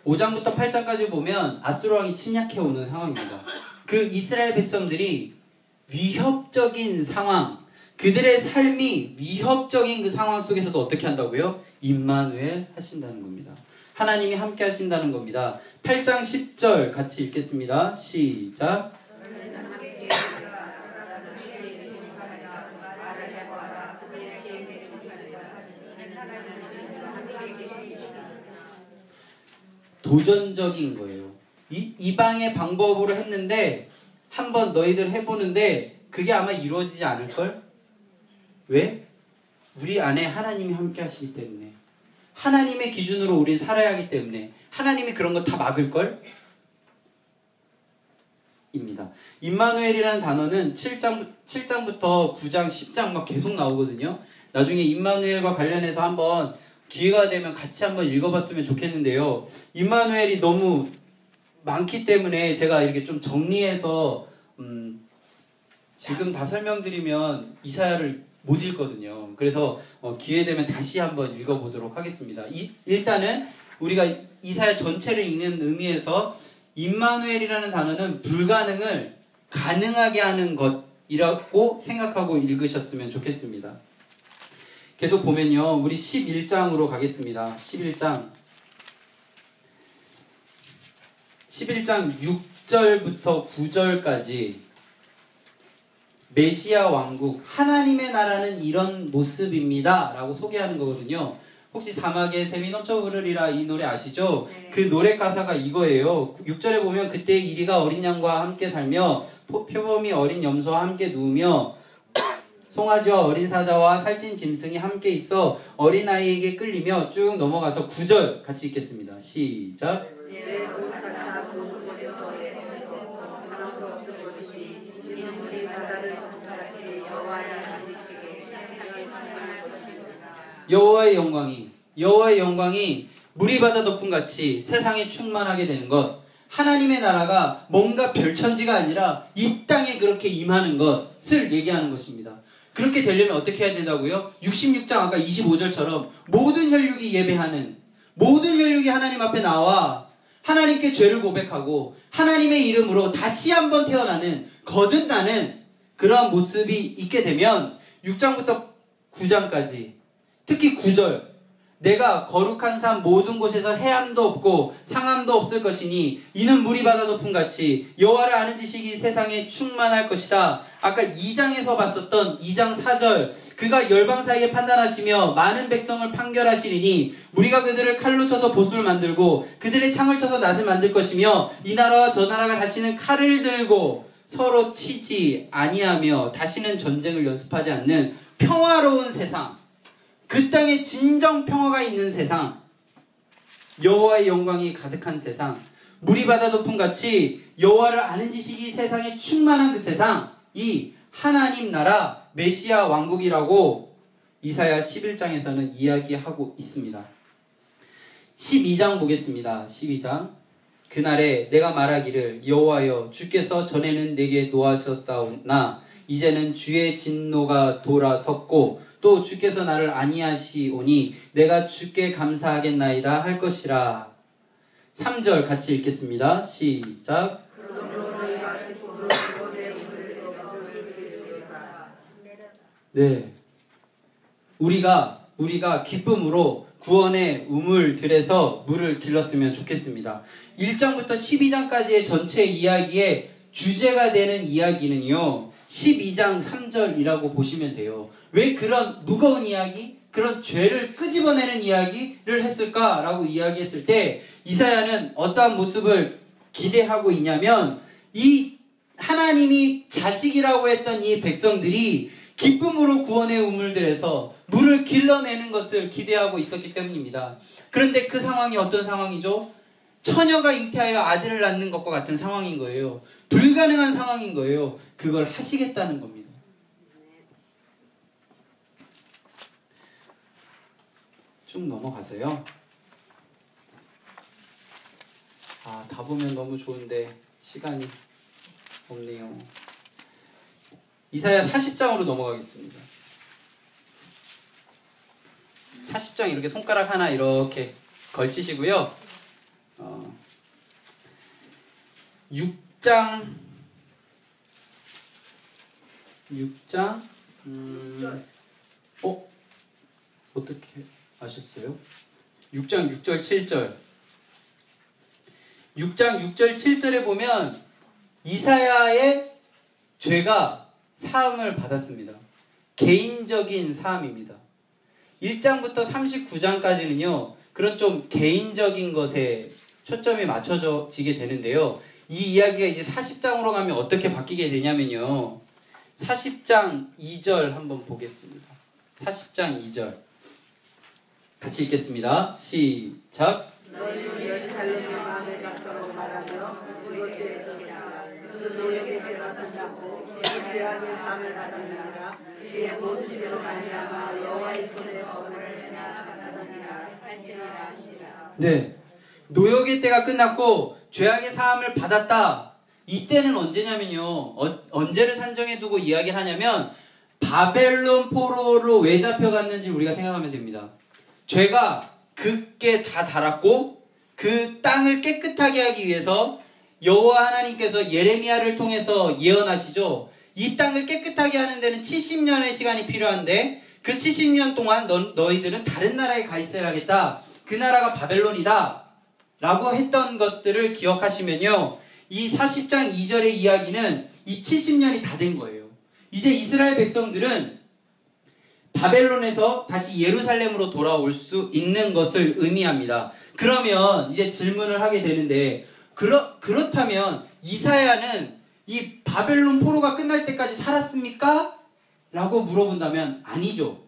5장부터 8장까지 보면 아수르 왕이 침략해 오는 상황입니다. 그 이스라엘 백성들이 위협적인 상황, 그들의 삶이 위협적인 그 상황 속에서도 어떻게 한다고요? 임마누엘 하신다는 겁니다. 하나님이 함께 하신다는 겁니다. 8장 10절 같이 읽겠습니다. 시작. 도전적인 거예요. 이방의 방법으로 했는데 한번 너희들 해보는데 그게 아마 이루어지지 않을걸? 왜? 우리 안에 하나님이 함께 하시기 때문에, 하나님의 기준으로 우린 살아야 하기 때문에 하나님이 그런 거 다 막을걸? 입니다. 임마누엘이라는 단어는 7장부터 9장, 10장 막 계속 나오거든요. 나중에 임마누엘과 관련해서 한번 기회가 되면 같이 한번 읽어봤으면 좋겠는데요. 임마누엘이 너무 많기 때문에 제가 이렇게 좀 정리해서 지금 다 설명드리면 이사야를 못 읽거든요. 그래서 기회 되면 다시 한번 읽어보도록 하겠습니다. 일단은 우리가 이사야 전체를 읽는 의미에서 임마누엘이라는 단어는 불가능을 가능하게 하는 것이라고 생각하고 읽으셨으면 좋겠습니다. 계속 보면요, 우리 11장으로 가겠습니다. 11장 6절부터 9절까지 메시아 왕국, 하나님의 나라는 이런 모습입니다 라고 소개하는 거거든요. 혹시 사막에 샘이 넘쳐 흐르리라 이 노래 아시죠? 네. 그 노래 가사가 이거예요. 6절에 보면 그때 이리가 어린 양과 함께 살며 표범이 어린 염소와 함께 누우며 송아지와 어린 사자와 살찐 짐승이 함께 있어 어린아이에게 끌리며 쭉 넘어가서 9절 같이 읽겠습니다. 시작. 여호와의 영광이 물이 바다 덮음같이 세상에 충만하게 되는 것, 하나님의 나라가 뭔가 별천지가 아니라 이 땅에 그렇게 임하는 것을 얘기하는 것입니다. 그렇게 되려면 어떻게 해야 된다고요? 66장 아까 25절처럼 모든 혈육이 예배하는, 모든 혈육이 하나님 앞에 나와 하나님께 죄를 고백하고 하나님의 이름으로 다시 한번 태어나는, 거듭나는 그러한 모습이 있게 되면 6장부터 9장까지, 특히 9절, 내가 거룩한 산 모든 곳에서 해함도 없고 상함도 없을 것이니 이는 물이 바다 덮음같이 여호와를 아는 지식이 세상에 충만할 것이다. 아까 2장에서 봤었던 2장 4절, 그가 열방 사이에 판단하시며 많은 백성을 판결하시리니 우리가 그들을 칼로 쳐서 보수를 만들고 그들의 창을 쳐서 낫을 만들 것이며 이 나라와 저 나라가 다시는 칼을 들고 서로 치지 아니하며 다시는 전쟁을 연습하지 않는 평화로운 세상, 그 땅에 진정 평화가 있는 세상, 여호와의 영광이 가득한 세상, 물이 바다 덮음같이 여호와를 아는 지식이 세상에 충만한 그 세상, 이 하나님 나라 메시아 왕국이라고 이사야 11장에서는 이야기하고 있습니다. 12장 보겠습니다. 12장. 그날에 내가 말하기를 여호와여 주께서 전에는 내게 노하셨사오나 이제는 주의 진노가 돌아섰고 또 또 주께서 나를 아니하시오니 내가 주께 감사하겠나이다 할 것이라. 3절 같이 읽겠습니다. 시작. 네, 우리가 기쁨으로 구원의 우물들에서 물을 길렀으면 좋겠습니다. 1장부터 12장까지의 전체 이야기의 주제가 되는 이야기는요, 12장 3절이라고 보시면 돼요. 왜 그런 무거운 이야기, 그런 죄를 끄집어내는 이야기를 했을까라고 이야기했을 때 이사야는 어떠한 모습을 기대하고 있냐면, 이 하나님이 자식이라고 했던 이 백성들이 기쁨으로 구원의 우물들에서 물을 길러내는 것을 기대하고 있었기 때문입니다. 그런데 그 상황이 어떤 상황이죠? 처녀가 잉태하여 아들을 낳는 것과 같은 상황인 거예요. 불가능한 상황인 거예요. 그걸 하시겠다는 겁니다. 쭉 넘어가세요. 다 보면 너무 좋은데 시간이 없네요. 이사야 40장으로 넘어가겠습니다. 40장 이렇게 손가락 하나 이렇게 걸치시고요. 6장 어떻게 아셨어요? 6장 6절 7절 6장 6절 7절에 보면 이사야의 죄가 사함을 받았습니다. 개인적인 사함입니다. 1장부터 39장까지는요, 그런 좀 개인적인 것에 초점이 맞춰지게 되는데요. 이 이야기가 이제 40장으로 가면 어떻게 바뀌게 되냐면요. 40장 2절 한번 보겠습니다. 40장 2절. 같이 읽겠습니다. 시작. 너희는 예루살렘의 마음에 갖도록 말하며 그곳에서 그 노역의 때가 끝났고 죄악의 사함을 받았느니라. 그의 모든 죄로 말미암아 여호와의 손에서 벌을 받았느니라 할지니라 하시라. 네, 노역의 때가 끝났고 죄악의 사함을 받았다. 이때는 언제냐면요, 언제를 산정해 두고 이야기를 하냐면 바벨론 포로로 왜 잡혀갔는지 우리가 생각하면 됩니다. 죄가 굳게 다 달았고 그 땅을 깨끗하게 하기 위해서 여호와 하나님께서 예레미야를 통해서 예언하시죠. 이 땅을 깨끗하게 하는 데는 70년의 시간이 필요한데 그 70년 동안 너희들은 다른 나라에 가 있어야겠다. 그 나라가 바벨론이다 라고 했던 것들을 기억하시면요, 이 40장 2절의 이야기는 이 70년이 다 된 거예요. 이제 이스라엘 백성들은 바벨론에서 다시 예루살렘으로 돌아올 수 있는 것을 의미합니다. 그러면 이제 질문을 하게 되는데, 그렇다면 이사야는 이 바벨론 포로가 끝날 때까지 살았습니까? 라고 물어본다면 아니죠.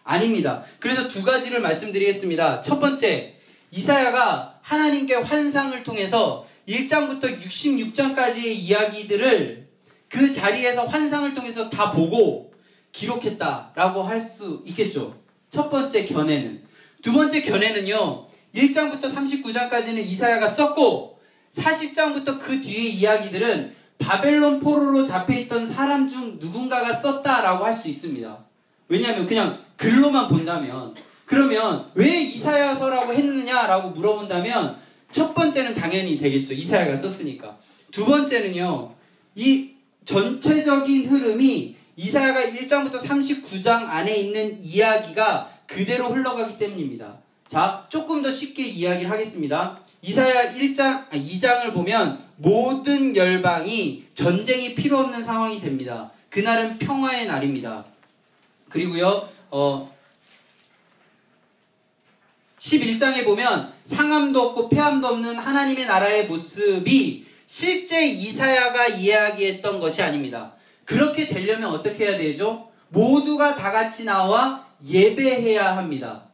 아닙니다. 그래서 두 가지를 말씀드리겠습니다. 첫 번째, 이사야가 하나님께 환상을 통해서 1장부터 66장까지의 이야기들을 그 자리에서 환상을 통해서 다 보고 기록했다라고 할 수 있겠죠. 첫 번째 견해는. 두 번째 견해는요, 1장부터 39장까지는 이사야가 썼고 40장부터 그 뒤의 이야기들은 바벨론 포로로 잡혀있던 사람 중 누군가가 썼다라고 할 수 있습니다. 왜냐하면 그냥 글로만 본다면, 그러면 왜 이사야서라고 했느냐라고 물어본다면 첫 번째는 당연히 되겠죠. 이사야가 썼으니까. 두 번째는요, 이 전체적인 흐름이 이사야가 1장부터 39장 안에 있는 이야기가 그대로 흘러가기 때문입니다. 자, 조금 더 쉽게 이야기를 하겠습니다. 이사야 2장을 보면 모든 열방이 전쟁이 필요 없는 상황이 됩니다. 그날은 평화의 날입니다. 그리고요, 11장에 보면 상함도 없고 폐함도 없는 하나님의 나라의 모습이 실제 이사야가 이야기했던 것이 아닙니다. 그렇게 되려면 어떻게 해야 되죠? 모두가 다 같이 나와 예배해야 합니다.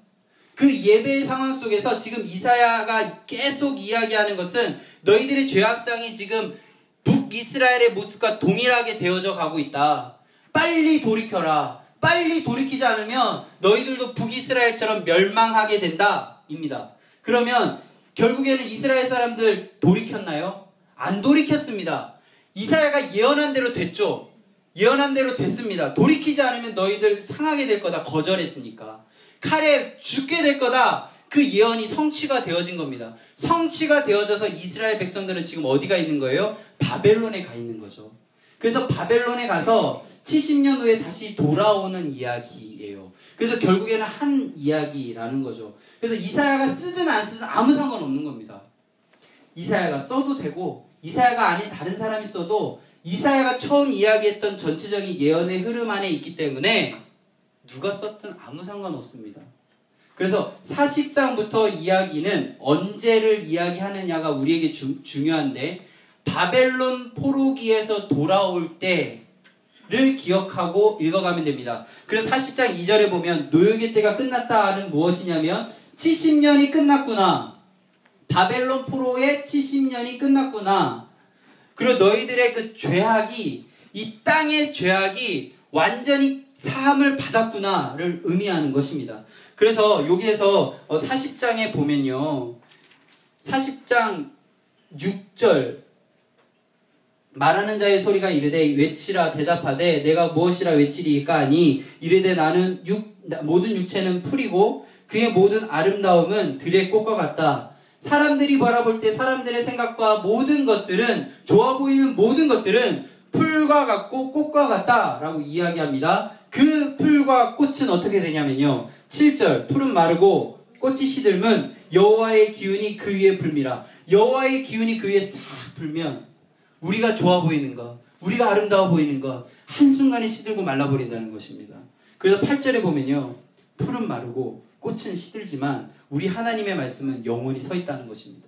그 예배의 상황 속에서 지금 이사야가 계속 이야기하는 것은 너희들의 죄악상이 지금 북이스라엘의 모습과 동일하게 되어져 가고 있다. 빨리 돌이켜라. 빨리 돌이키지 않으면 너희들도 북이스라엘처럼 멸망하게 된다. 입니다. 그러면 결국에는 이스라엘 사람들 돌이켰나요? 안 돌이켰습니다. 이사야가 예언한 대로 됐죠. 예언한 대로 됐습니다. 돌이키지 않으면 너희들 상하게 될 거다. 거절했으니까. 칼에 죽게 될 거다. 그 예언이 성취가 되어진 겁니다. 성취가 되어져서 이스라엘 백성들은 지금 어디가 있는 거예요? 바벨론에 가 있는 거죠. 그래서 바벨론에 가서 70년 후에 다시 돌아오는 이야기예요. 그래서 결국에는 한 이야기라는 거죠. 그래서 이사야가 쓰든 안 쓰든 아무 상관없는 겁니다. 이사야가 써도 되고 이사야가 아닌 다른 사람이 써도 이사야가 처음 이야기했던 전체적인 예언의 흐름 안에 있기 때문에 누가 썼든 아무 상관없습니다. 그래서 40장부터 이야기는 언제를 이야기하느냐가 우리에게 중요한데 바벨론 포로기에서 돌아올 때를 기억하고 읽어가면 됩니다. 그래서 40장 2절에 보면 노역의 때가 끝났다는 무엇이냐면 70년이 끝났구나. 바벨론 포로의 70년이 끝났구나. 그리고 너희들의 그 죄악이 이 땅의 죄악이 완전히 사함을 받았구나를 의미하는 것입니다. 그래서 여기에서 40장에 보면요. 40장 6절 말하는 자의 소리가 이르되 외치라 대답하되 내가 무엇이라 외치리이까 하니 이르되 나는 모든 육체는 풀이고 그의 모든 아름다움은 들의 꽃과 같다. 사람들이 바라볼 때 사람들의 생각과 모든 것들은 좋아 보이는 모든 것들은 풀과 같고 꽃과 같다 라고 이야기합니다. 그 풀과 꽃은 어떻게 되냐면요. 7절 풀은 마르고 꽃이 시들면 여호와의 기운이 그 위에 불미라. 여호와의 기운이 그 위에 싹 불면 우리가 좋아 보이는 것, 우리가 아름다워 보이는 것 한순간에 시들고 말라버린다는 것입니다. 그래서 8절에 보면요. 풀은 마르고 꽃은 시들지만 우리 하나님의 말씀은 영원히 서 있다는 것입니다.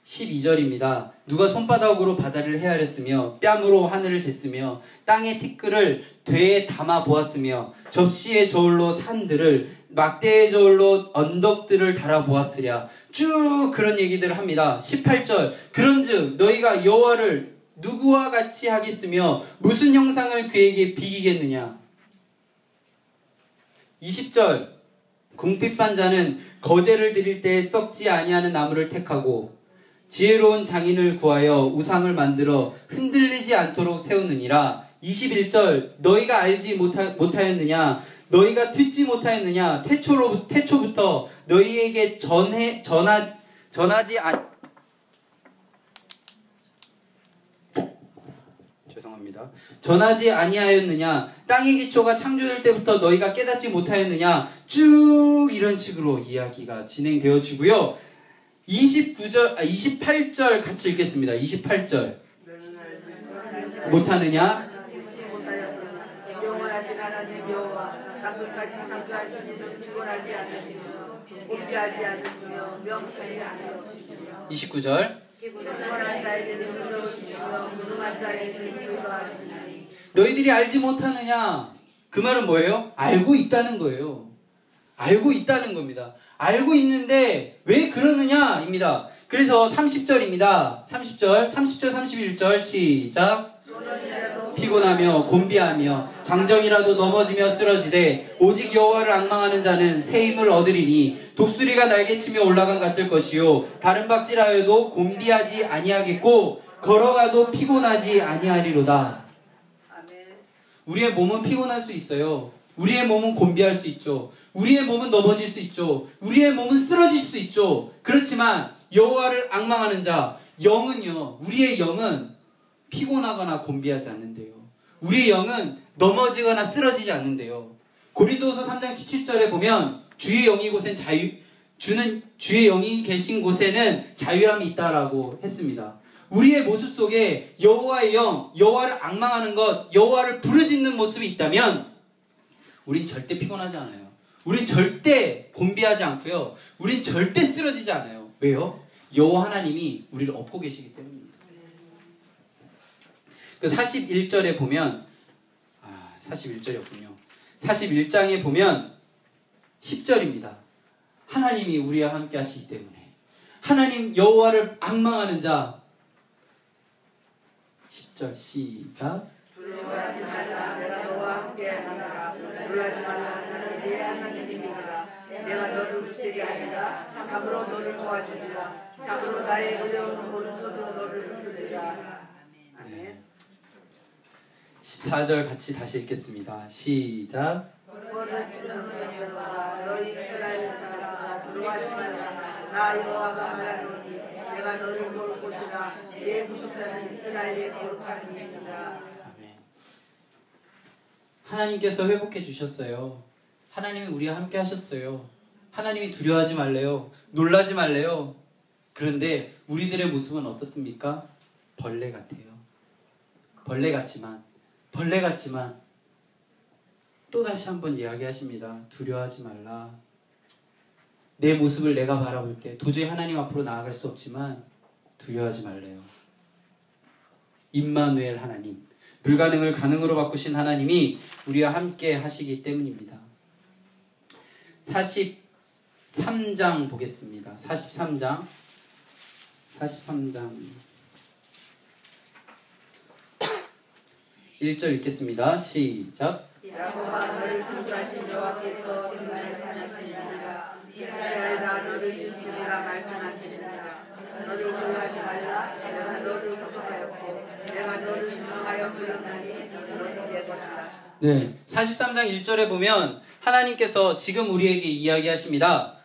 12절입니다. 누가 손바닥으로 바다를 헤아렸으며 뺨으로 하늘을 쟀으며 땅의 티끌을 되에 담아 보았으며 접시의 저울로 산들을 막대의 저울로 언덕들을 달아 보았으랴. 쭉 그런 얘기들을 합니다. 18절 그런즉 너희가 여호와를 누구와 같이 하겠으며 무슨 형상을 그에게 비기겠느냐. 20절 궁핍한 자는 거제를 드릴 때 썩지 아니하는 나무를 택하고 지혜로운 장인을 구하여 우상을 만들어 흔들리지 않도록 세우느니라. 21절 너희가 알지 못하였느냐 너희가 듣지 못하였느냐 태초부터 너희에게 전하지 아니하였느냐 땅의 기초가 창조될 때부터 너희가 깨닫지 못하였느냐. 쭉 이런 식으로 이야기가 진행되어지고요. 28절 같이 읽겠습니다. 28절 못하느냐 영원하신 하나님 여호와 땅끝까지 창조하시니 피곤하지 않으시며 곤비하지 않으시며 명철이 아니었으시며 29절 피곤한 자에게는 의로우시며 무능한 자에게는 의로하시니 너희들이 알지 못하느냐. 그 말은 뭐예요? 알고 있다는 거예요. 알고 있다는 겁니다. 알고 있는데 왜 그러느냐입니다. 그래서 30절입니다. 30절, 31절 시작. 피곤하며 곤비하며 장정이라도 넘어지며 쓰러지되 오직 여호와를 앙망하는 자는 새 힘을 얻으리니 독수리가 날개치며 올라간 같을 것이요 다른 박질하여도 곤비하지 아니하겠고 걸어가도 피곤하지 아니하리로다. 우리의 몸은 피곤할 수 있어요. 우리의 몸은 곤비할 수 있죠. 우리의 몸은 넘어질 수 있죠. 우리의 몸은 쓰러질 수 있죠. 그렇지만 여호와를 앙망하는 자 영은요. 우리의 영은 피곤하거나 곤비하지 않는데요. 우리의 영은 넘어지거나 쓰러지지 않는데요. 고린도서 3장 17절에 보면 주의 영이 계신 곳에는 자유함이 있다라고 했습니다. 우리의 모습 속에 여호와의 영, 여호와를 앙망하는 것, 여호와를 부르짖는 모습이 있다면 우린 절대 피곤하지 않아요. 우린 절대 곤비하지 않고요. 우린 절대 쓰러지지 않아요. 왜요? 여호와 하나님이 우리를 업고 계시기 때문입니다. 그 41절에 보면 41절이었군요. 41장에 보면 10절입니다. 하나님이 우리와 함께 하시기 때문에 하나님 여호와를 앙망하는 자 10절 시작. 두려워하지 말라 내가 너와 함께 하노라. 놀라지 말라 나는 네 하나님이니라. 내가 너를 울쓰리 아니라 참으로 너를 도와주리라. 참으로 나의 의로운 오른손으로 너를 붙들리라. 14절 같이 다시 읽겠습니다. 시작. 너를 찔러서 너희 이스라엘 사람아 두려워하지 말라. 나 여호와가 말하노니 내가 너를 볼 곳이라. 내 구속자는 이스라엘의 거룩한 이니라. 아멘. 하나님께서 회복해 주셨어요. 하나님이 우리와 함께 하셨어요. 하나님이 두려워하지 말래요. 놀라지 말래요. 그런데 우리들의 모습은 어떻습니까? 벌레 같아요. 벌레 같지만 또 다시 한번 이야기하십니다. 두려워하지 말라. 내 모습을 내가 바라볼 때 도저히 하나님 앞으로 나아갈 수 없지만 두려워하지 말래요. 임마누엘 하나님, 불가능을 가능으로 바꾸신 하나님이 우리와 함께 하시기 때문입니다. 43장 보겠습니다. 43장 1절 읽겠습니다. 시작. 야곱아 너를 창조하신 여호와께서 지금 말씀하시느니라. 이스라엘아 너를 지으시리라 말씀하시느니라. 너를 두려워하지 말라. 내가 너를 구속하였고 내가 너를 지명하여 불렀나니 너는 내 것이다. 네, 43장 1절에 보면 하나님께서 지금 우리에게 이야기하십니다.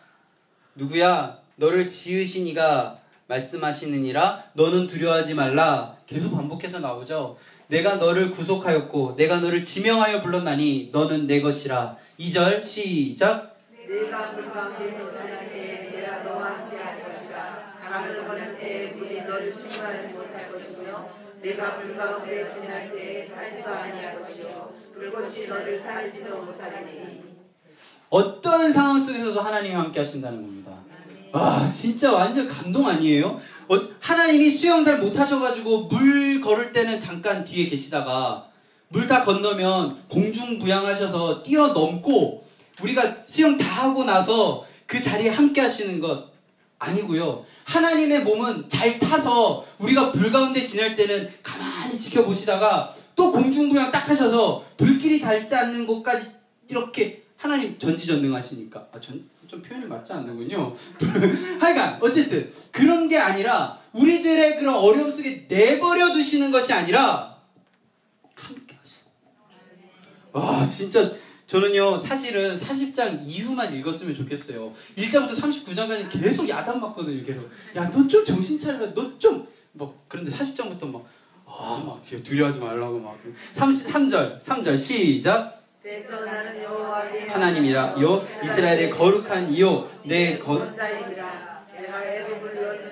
누구야? 너를 지으신 이가 말씀하시느니라. 너는 두려워하지 말라. 계속 반복해서 나오죠. 내가 너를 구속하였고 내가 너를 지명하여 불렀나니 너는 내 것이라. 2절 시작. 네가 물 가운데서 지날 때에 내가 너와 함께 할 것이라. 강을 건널 때에 물이 너를 침몰하지 못할 것이며 내가 물 가운데 지날 때에 타지도 아니할 것이요 불꽃이 너를 사르지도 못하리니. 어떠한 상황 속에서도 하나님이 함께 하신다는 겁니다. 와, 진짜 완전 감동 아니에요? 하나님이 수영 잘 못하셔가지고 물 걸을 때는 잠깐 뒤에 계시다가 물 다 건너면 공중부양하셔서 뛰어넘고 우리가 수영 다 하고 나서 그 자리에 함께 하시는 것 아니고요. 하나님의 몸은 잘 타서 우리가 불 가운데 지낼 때는 가만히 지켜보시다가 또 공중부양 딱 하셔서 불길이 닳지 않는 곳까지 이렇게 하나님 전지전능하시니까 좀 표현이 맞지 않는군요. 하여간 어쨌든 그런 게 아니라 우리들의 그런 어려움 속에 내버려 두시는 것이 아니라 함께 하셔. 와, 진짜 저는요 사실은 40장 이후만 읽었으면 좋겠어요. 1장부터 39장까지 계속 야단 맞거든요. 계속 야 너 좀 정신 차려라. 너 좀 뭐 그런데 40장부터 막 두려워하지 말라고 막 3절 시작. 하나님이라 요 이스라엘의 거룩한 이요 내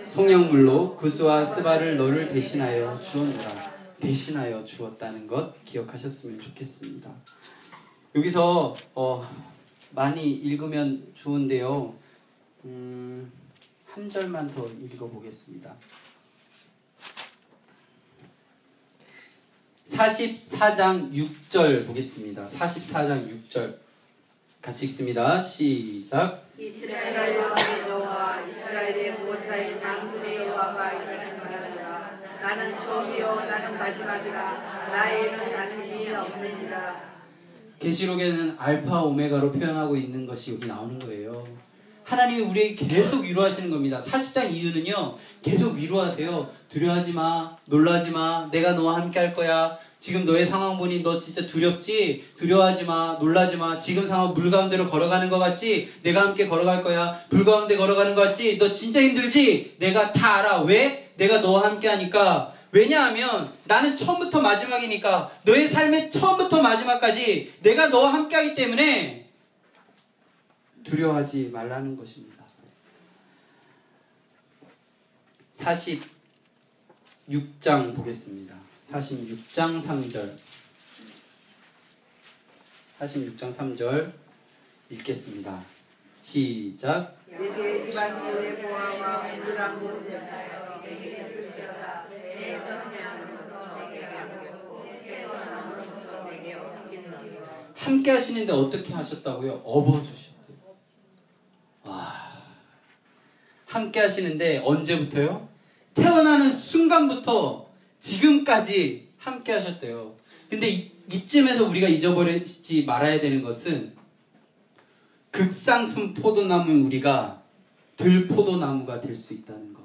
송영물로 구스와 스바를 너를 대신하여 주었노라. 대신하여 주었다는 것 기억하셨으면 좋겠습니다. 여기서 많이 읽으면 좋은데요. 한 절만 더 읽어보겠습니다. 44장 6절 보겠습니다. 44장 6절 같이 읽습니다. 시작. 이스라엘 여호와 이스라엘의 구원자인 만군의 여호와가 이렇게 말하노라. 나는 처음이요 나는 마지막이라. 나에는 다름이 없느니라. 계시록에는 알파 오메가로 표현하고 있는 것이 여기 나오는 거예요. 하나님이 우리에게 계속 위로하시는 겁니다. 40장 이후는요 계속 위로하세요. 두려워하지 마, 놀라지 마, 내가 너와 함께 할 거야. 지금 너의 상황 보니 너 진짜 두렵지? 두려워하지 마, 놀라지 마. 지금 상황 물 가운데로 걸어가는 것 같지? 내가 함께 걸어갈 거야. 불 가운데 걸어가는 것 같지? 너 진짜 힘들지? 내가 다 알아. 왜? 내가 너와 함께 하니까. 왜냐하면 나는 처음부터 마지막이니까 너의 삶의 처음부터 마지막까지 내가 너와 함께 하기 때문에 두려워하지 말라는 것입니다. 46장 보겠습니다. 46장 3절 46장 3절 읽겠습니다. 시작. 내게 이방인의 보아와 물한 곳에 내게 들지어다. 내 선함으로부터 내게 하고 내 선함으로부터 내게 옮기느니라. 함께 하시는데 어떻게 하셨다고요? 업어주셨대요. 와, 함께 하시는데 언제부터요? 태어나는 순간부터 지금까지 함께 하셨대요. 근데 이쯤에서 우리가 잊어버리지 말아야 되는 것은 극상품 포도나무인 우리가 들포도나무가 될 수 있다는 것.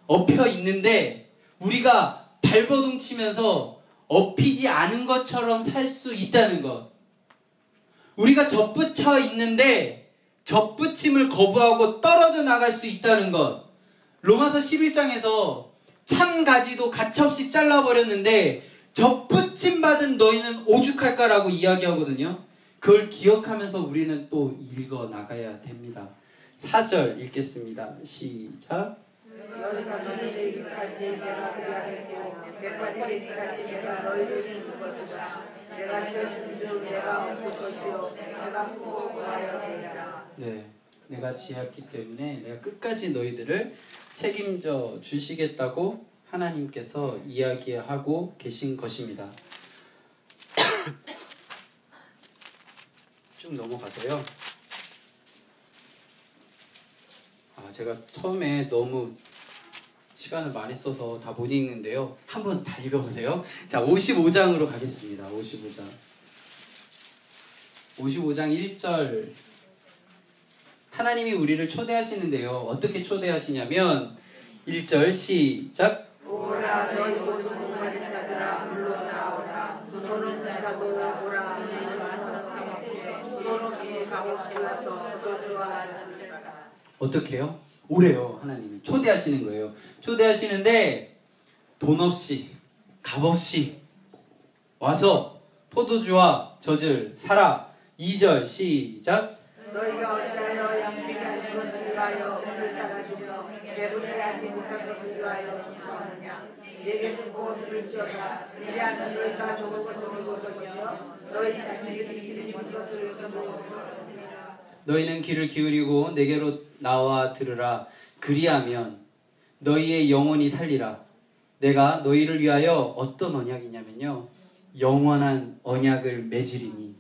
엎여 있는데 우리가 발버둥 치면서 업히지 않은 것처럼 살 수 있다는 것. 우리가 접붙여 있는데 접붙임을 거부하고 떨어져 나갈 수 있다는 것. 로마서 11장에서 참가지도 가차없이 잘라버렸는데 접붙임 받은 너희는 오죽할까라고 이야기하거든요. 그걸 기억하면서 우리는 또 읽어 나가야 됩니다. 4절 읽겠습니다. 시작. 너희가 너희 되기까지 내가 그리하겠고 백발이 되기까지 내가 너희를 부를 것이다. 내가 지었은즉 내가 없을 것이요 내가 품고 구하여 되리라. 네, 내가 지었기 때문에 내가 끝까지 너희들을 책임져 주시겠다고 하나님께서 이야기하고 계신 것입니다. 쭉 넘어가서요. 제가 처음에 너무 시간을 많이 써서 다 못 읽는데요. 한번 다 읽어보세요. 자, 55장으로 가겠습니다. 55장 1절. 하나님이 우리를 초대하시는데요. 어떻게 초대하시냐면 1절 시작. 오라 너희 모든 목마른 자들아 물로 나오라. 너는 자도 오라. 너는 와서 사먹고 돈 없이 값 없이 와서 거주와 자주라. 어떻게 해요? 오래요. 하나님이 초대하시는 거예요. 초대하시는데 돈 없이 값 없이 와서 포도주와 젖을 사라. 2절 시작. 너희가 어찌하여 양식이 아닌 것을 위하여 물을 따라주며 배부르게 하지 못할 것을 위하여 수고하느냐. 내게 듣고 들을지어다. 이리하면 너희가 좋은 것을 먹을 것이요 너희 자신들이 기름진 것을 먹으리라. 너희는 귀를 기울이고 내게로 나와 들으라. 그리하면 너희의 영혼이 살리라. 내가 너희를 위하여 어떤 언약이냐면요, 영원한 언약을 맺으리니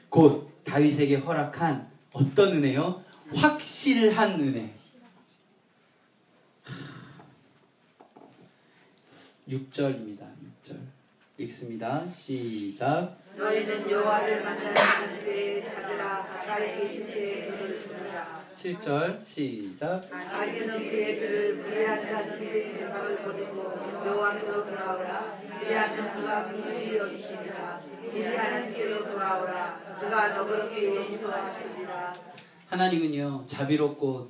곧 다윗에게 허락한 어떤 은혜요? 확실한 은혜. 6절입니다. 6절 읽습니다. 시작. 너희는 여호와를 만나는 그의 찾으라. 가까이 계신 그의 그를 부르라. 7절 시작. 악인은 그의 그를 불의한 자는 그의 생각을 버리고 여호와께로 돌아오라. 이리하면 그가 긍휼히 여기시리라. 이리 하나님께로 돌아오라. 그가 너그럽게 용서하시리라. 하나님은요, 자비롭고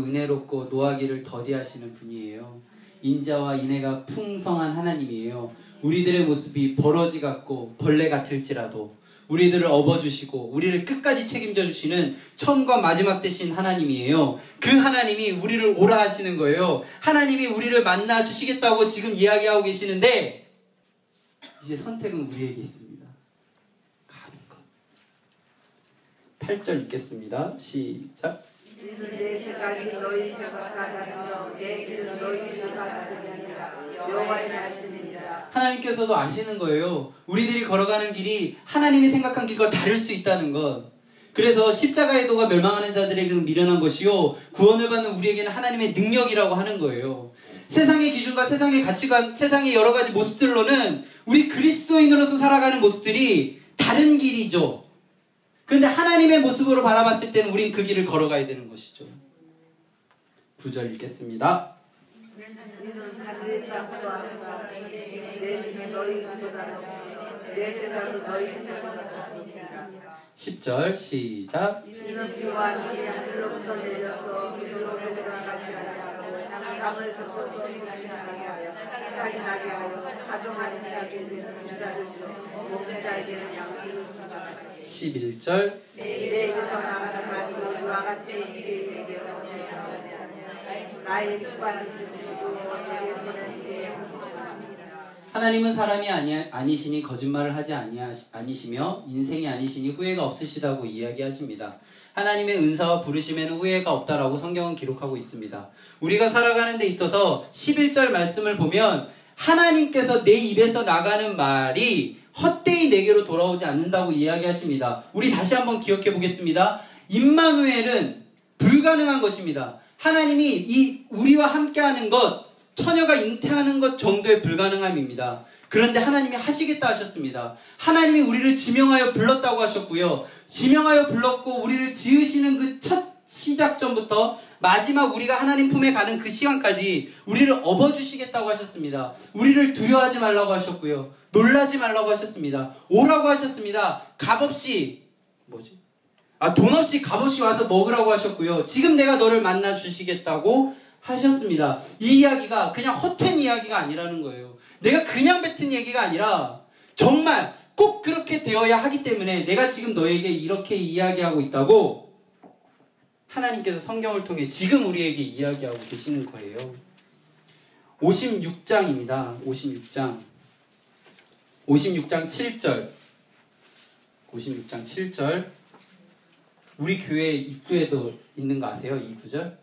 은혜롭고 노하기를 더디하시는 분이에요. 인자와 인애가 풍성한 하나님이에요. 우리들의 모습이 버러지 같고 벌레 같을지라도 우리들을 업어주시고 우리를 끝까지 책임져 주시는 처음과 마지막 되신 하나님이에요. 그 하나님이 우리를 오라 하시는 거예요. 하나님이 우리를 만나 주시겠다고 지금 이야기하고 계시는데 이제 선택은 우리에게 있습니다. 가는 것. 8절 읽겠습니다. 시작. 이는 내 생각이 너희 생각과 다르며 내 길은 너희 길과 다르느니라. 여호와의 말씀이니라. 하나님께서도 아시는 거예요. 우리들이 걸어가는 길이 하나님이 생각한 길과 다를 수 있다는 것. 그래서 십자가의 도가 멸망하는 자들에게는 미련한 것이요 구원을 받는 우리에게는 하나님의 능력이라고 하는 거예요. 세상의 기준과 세상의 가치관, 세상의 여러 가지 모습들로는 우리 그리스도인으로서 살아가는 모습들이 다른 길이죠. 그런데 하나님의 모습으로 바라봤을 때는 우린 그 길을 걸어가야 되는 것이죠. 9절 읽겠습니다. 이는 하늘의 땅도 아니라 내 힘이 너희 힘보다 내 생각은 너희 생각보다 높으니라. 10절 시작. 이는 비와 눈이 하늘로부터 내려서 비로 내려가지 아니하고 땅을 적셔서 쏟아지게 하여 싹이 나게 하여 가정하는 자에게는 부자를 줘 먹는 자에게는 양식을 준다 같이. 11절. 내 입에서 나가는 말도 이와 같이 이에게 얻으리라. 나의 주관을 주시고 내게 보낸 이의 하나님은 사람이 아니시니 거짓말을 하지 아니시며 인생이 아니시니 후회가 없으시다고 이야기하십니다. 하나님의 은사와 부르심에는 후회가 없다라고 성경은 기록하고 있습니다. 우리가 살아가는 데 있어서 11절 말씀을 보면 하나님께서 내 입에서 나가는 말이 헛되이 내게로 돌아오지 않는다고 이야기하십니다. 우리 다시 한번 기억해 보겠습니다. 임마누엘은 불가능한 것입니다. 하나님이 우리와 함께하는 것, 처녀가 잉태하는 것 정도의 불가능함입니다. 그런데 하나님이 하시겠다 하셨습니다. 하나님이 우리를 지명하여 불렀다고 하셨고요. 지명하여 불렀고 우리를 지으시는 그 첫 시작전부터 마지막 우리가 하나님 품에 가는 그 시간까지 우리를 업어주시겠다고 하셨습니다. 우리를 두려워하지 말라고 하셨고요. 놀라지 말라고 하셨습니다. 오라고 하셨습니다. 값없이 돈 없이 값없이 와서 먹으라고 하셨고요. 지금 내가 너를 만나 주시겠다고 하셨습니다. 이 이야기가 그냥 허튼 이야기가 아니라는 거예요. 내가 그냥 뱉은 얘기가 아니라 정말 꼭 그렇게 되어야 하기 때문에 내가 지금 너에게 이렇게 이야기하고 있다고 하나님께서 성경을 통해 지금 우리에게 이야기하고 계시는 거예요. 56장입니다. 56장 7절 56장 7절 우리 교회 입구에도 있는 거 아세요? 이 구절?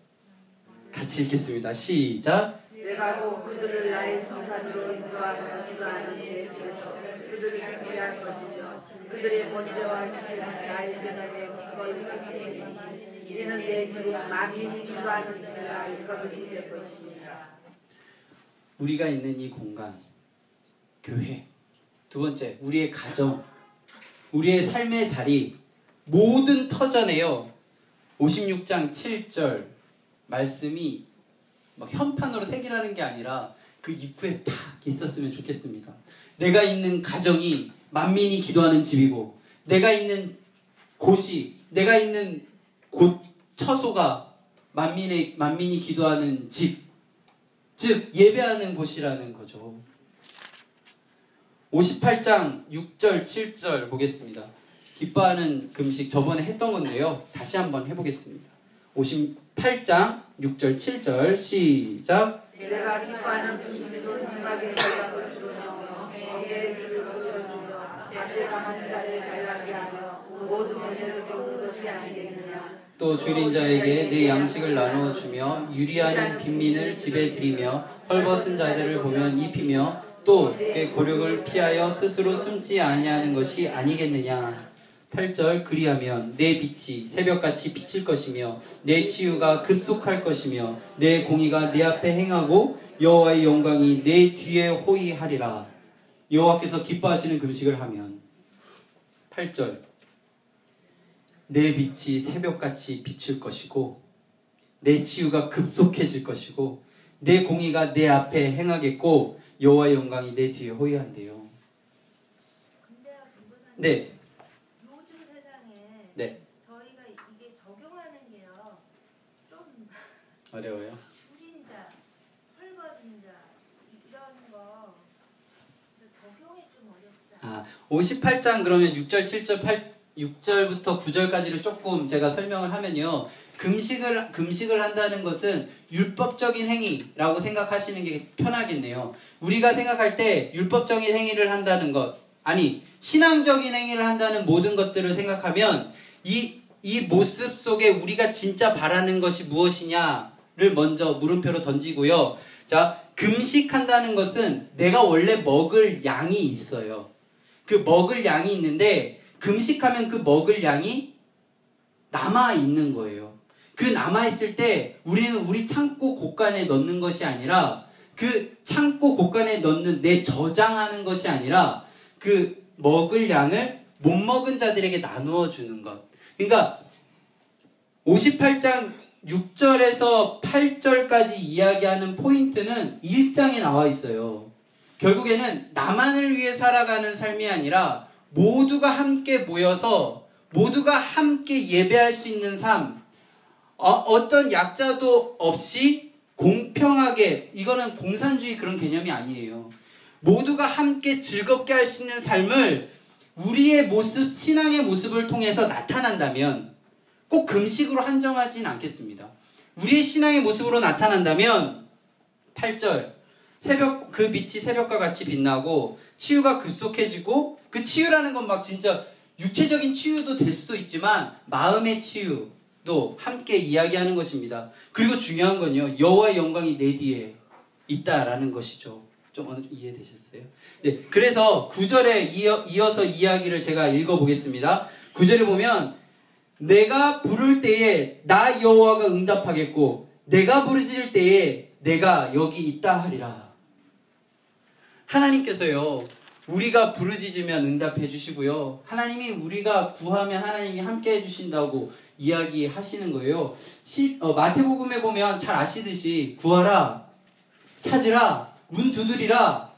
같이 읽겠습니다. 시작. 내가 곧 그들을 나의 성산으로 인도하여 기도하는 제 집에서 그들이 경배할 것이며 그들의 번제와 희생을 나의 제단에 기꺼이 드리리니 이는 내 집은 만민이 기도하는 집이라 일컬음이 될 것이니라. 우리가 있는 이 공간, 교회. 두 번째, 우리의 가정, 우리의 삶의 자리, 모든 터전에요. 56장 7절 말씀이 막 현판으로 새기라는 게 아니라 그 입구에 딱 있었으면 좋겠습니다. 내가 있는 가정이 만민이 기도하는 집이고, 내가 있는 곳이, 내가 있는 곳 처소가 만민이 기도하는 집, 즉 예배하는 곳이라는 거죠. 58장 6절 7절 보겠습니다. 기뻐하는 금식 저번에 했던 건데요. 다시 한번 해보겠습니다. 58장 6절 7절 시작. 내가 기뻐하는 금식은 생각의 연락을 주며 어깨에 줄을 붙여주며 자제감한 자를 자유하게 하며 모든 은혜를 베푸는 것이 아니겠느냐. 또 줄인 자에게 내 양식을 나누어 주며 유리하는 빈민을 집에 들이며 헐벗은 자들을 보면 입히며 또 내 고력을 피하여 스스로 숨지 아니하는 것이 아니겠느냐. 8절 그리하면 내 빛이 새벽같이 비칠 것이며 내 치유가 급속할 것이며 내 공의가 내 앞에 행하고 여호와의 영광이 내 뒤에 호위하리라. 여호와께서 기뻐하시는 금식을 하면 8절 내 빛이 새벽같이 비칠 것이고 내 치유가 급속해질 것이고 내 공의가 내 앞에 행하겠고 여호와의 영광이 내 뒤에 호위한대요. 네. 요즘 세상에 네. 저희가 이게 적용하는 게요 좀 어려워요. 줄인 자, 헐벗은 자 이런 거 적용이 좀 어렵다. 58장 그러면 6절, 7절, 6절부터 9절까지를 조금 제가 설명을 하면요. 금식을 한다는 것은 율법적인 행위라고 생각하시는 게 편하겠네요. 우리가 생각할 때 율법적인 행위를 한다는 것, 아니 신앙적인 행위를 한다는 모든 것들을 생각하면 이 모습 속에 우리가 진짜 바라는 것이 무엇이냐를 먼저 물음표로 던지고요. 자, 금식한다는 것은 내가 원래 먹을 양이 있어요. 그 먹을 양이 있는데 금식하면 그 먹을 양이 남아있는 거예요. 그 남아있을 때 우리는 우리 창고 곳간에 넣는 것이 아니라 그 창고 곳간에 넣는 내 저장하는 것이 아니라 그 먹을 양을 못 먹은 자들에게 나누어 주는 것. 그러니까 58장 6절에서 8절까지 이야기하는 포인트는 1장에 나와 있어요. 결국에는 나만을 위해 살아가는 삶이 아니라 모두가 함께 모여서 모두가 함께 예배할 수 있는 삶, 어떤 약자도 없이 공평하게, 이거는 공산주의 그런 개념이 아니에요. 모두가 함께 즐겁게 할 수 있는 삶을 우리의 모습, 신앙의 모습을 통해서 나타난다면 꼭 금식으로 한정하진 않겠습니다. 우리의 신앙의 모습으로 나타난다면 8절 그 빛이 새벽과 같이 빛나고 치유가 급속해지고, 그 치유라는 건 막 진짜 육체적인 치유도 될 수도 있지만 마음의 치유도 함께 이야기하는 것입니다. 그리고 중요한 건요, 여호와의 영광이 내 뒤에 있다라는 것이죠. 좀 어느 정도 이해되셨어요? 네, 그래서 9절에 이어서 이야기를 제가 읽어보겠습니다. 9절에 보면 내가 부를 때에 나 여호와가 응답하겠고 내가 부르짖을 때에 내가 여기 있다 하리라. 하나님께서요, 우리가 부르짖으면 응답해 주시고요, 하나님이 우리가 구하면 하나님이 함께 해주신다고 이야기하시는 거예요. 마태복음에 보면 잘 아시듯이 구하라, 찾으라, 문 두드리라,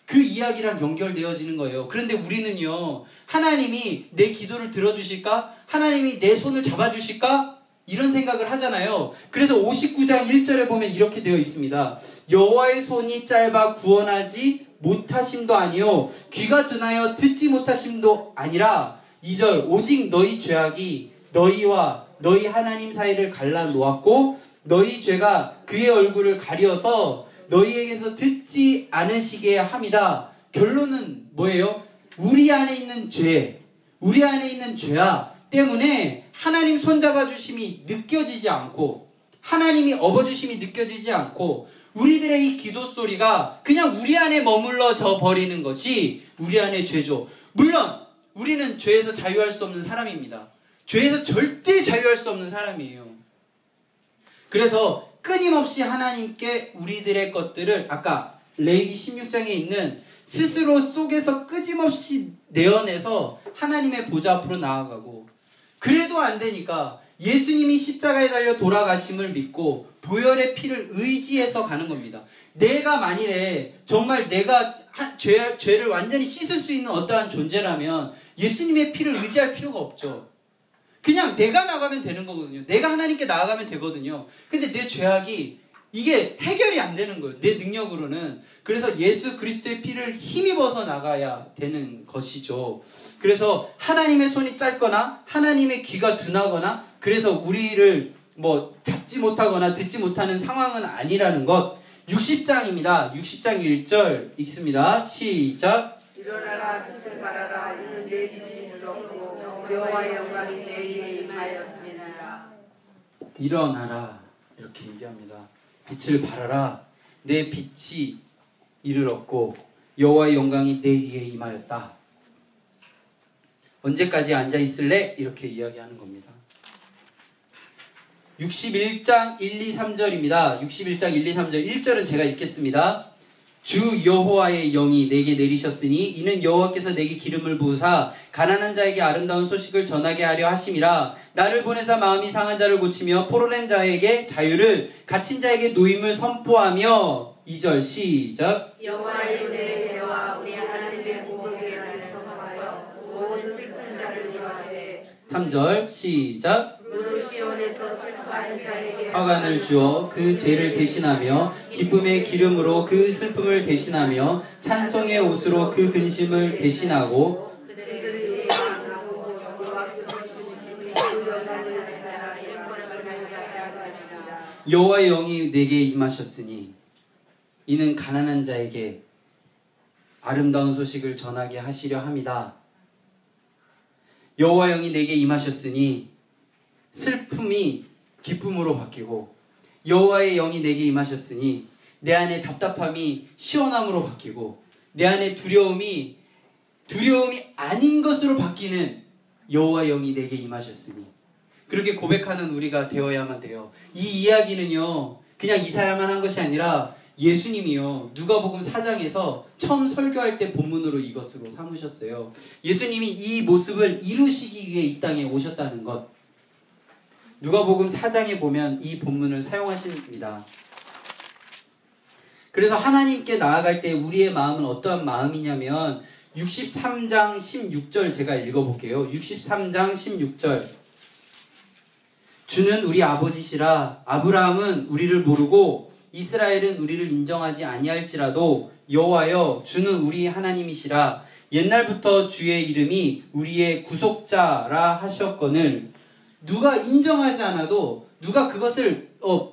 그 이야기랑 연결되어지는 거예요. 그런데 우리는요, 하나님이 내 기도를 들어주실까? 하나님이 내 손을 잡아주실까? 이런 생각을 하잖아요. 그래서 59장 1절에 보면 이렇게 되어 있습니다. 여호와의 손이 짧아 구원하지 못하심도 아니요 귀가 둔하여 듣지 못하심도 아니라 2절 오직 너희 죄악이 너희와 너희 하나님 사이를 갈라 놓았고 너희 죄가 그의 얼굴을 가려서 너희에게서 듣지 않으시게 함이다. 결론은 뭐예요? 우리 안에 있는 죄야 때문에 하나님 손잡아 주심이 느껴지지 않고 하나님이 업어주심이 느껴지지 않고 우리들의 이 기도 소리가 그냥 우리 안에 머물러져 버리는 것이 우리 안의 죄죠. 물론 우리는 죄에서 자유할 수 없는 사람입니다. 죄에서 절대 자유할 수 없는 사람이에요. 그래서 끊임없이 하나님께 우리들의 것들을 아까 레위기 16장에 있는 스스로 속에서 끊임없이 내어내서 하나님의 보좌 앞으로 나아가고 그래도 안 되니까 예수님이 십자가에 달려 돌아가심을 믿고 보혈의 피를 의지해서 가는 겁니다. 내가 만일에 정말 내가 죄를 완전히 씻을 수 있는 어떠한 존재라면 예수님의 피를 의지할 필요가 없죠. 그냥 내가 나가면 되는 거거든요. 내가 하나님께 나아가면 되거든요. 근데 내 죄악이 이게 해결이 안 되는 거예요. 내 능력으로는. 그래서 예수 그리스도의 피를 힘입어서 나가야 되는 것이죠. 그래서 하나님의 손이 짧거나 하나님의 귀가 둔하거나 그래서 우리를 잡지 못하거나 듣지 못하는 상황은 아니라는 것. 60장입니다. 60장 1절 읽습니다. 시작. 일어나라 빛을 발하라 이는 내 빛이 들었고 여호와의 영광이 내 위에 임하였습니다. 일어나라 이렇게 얘기합니다. 빛을 발하라 내 빛이 이르렀고 여호와의 영광이 내 위에 임하였다. 언제까지 앉아 있을래? 이렇게 이야기하는 겁니다. 61장 1, 2, 3절입니다. 61장 1, 2, 3절 1절은 제가 읽겠습니다. 주 여호와의 영이 내게 내리셨으니 이는 여호와께서 내게 기름을 부으사 가난한 자에게 아름다운 소식을 전하게 하려 하심이라. 나를 보내사 마음이 상한 자를 고치며 포로된 자에게 자유를 갇힌 자에게 노임을 선포하며 2절 시작. 여호와의 은혜와 우리 하나님의 보복을 선포하여 모든 슬픈 자를 위하되 3절 시작. 시온에서 슬퍼하는 자에게 화관을 주어 그 죄를 대신하며 기쁨의 기름으로 그 슬픔을 대신하며 찬송의 옷으로 그 근심을 대신하고 그들을 위해 하고 여호와께서 주신 그 영광을 찾아라 일꾼을 발견하게 하시니라. 여호와의 영이 내게 임하셨으니 이는 가난한 자에게 아름다운 소식을 전하게 하시려 함이다. 여호와 영이 내게 임하셨으니 슬픔이 기쁨으로 바뀌고 여호와의 영이 내게 임하셨으니 내 안에 답답함이 시원함으로 바뀌고 내 안에 두려움이 아닌 것으로 바뀌는 여호와의 영이 내게 임하셨으니 그렇게 고백하는 우리가 되어야만 돼요. 이 이야기는요 그냥 이사야만 한 것이 아니라 예수님이요 누가복음 4장에서 처음 설교할 때 본문으로 이것으로 삼으셨어요. 예수님이 이 모습을 이루시기 위해 이 땅에 오셨다는 것. 누가복음 4장에 보면 이 본문을 사용하십니다. 그래서 하나님께 나아갈 때 우리의 마음은 어떠한 마음이냐면 63장 16절 제가 읽어볼게요. 63장 16절 주는 우리 아버지시라. 아브라함은 우리를 모르고 이스라엘은 우리를 인정하지 아니할지라도 여호와여 주는 우리 하나님이시라. 옛날부터 주의 이름이 우리의 구속자라 하셨거늘. 누가 인정하지 않아도 누가 그것을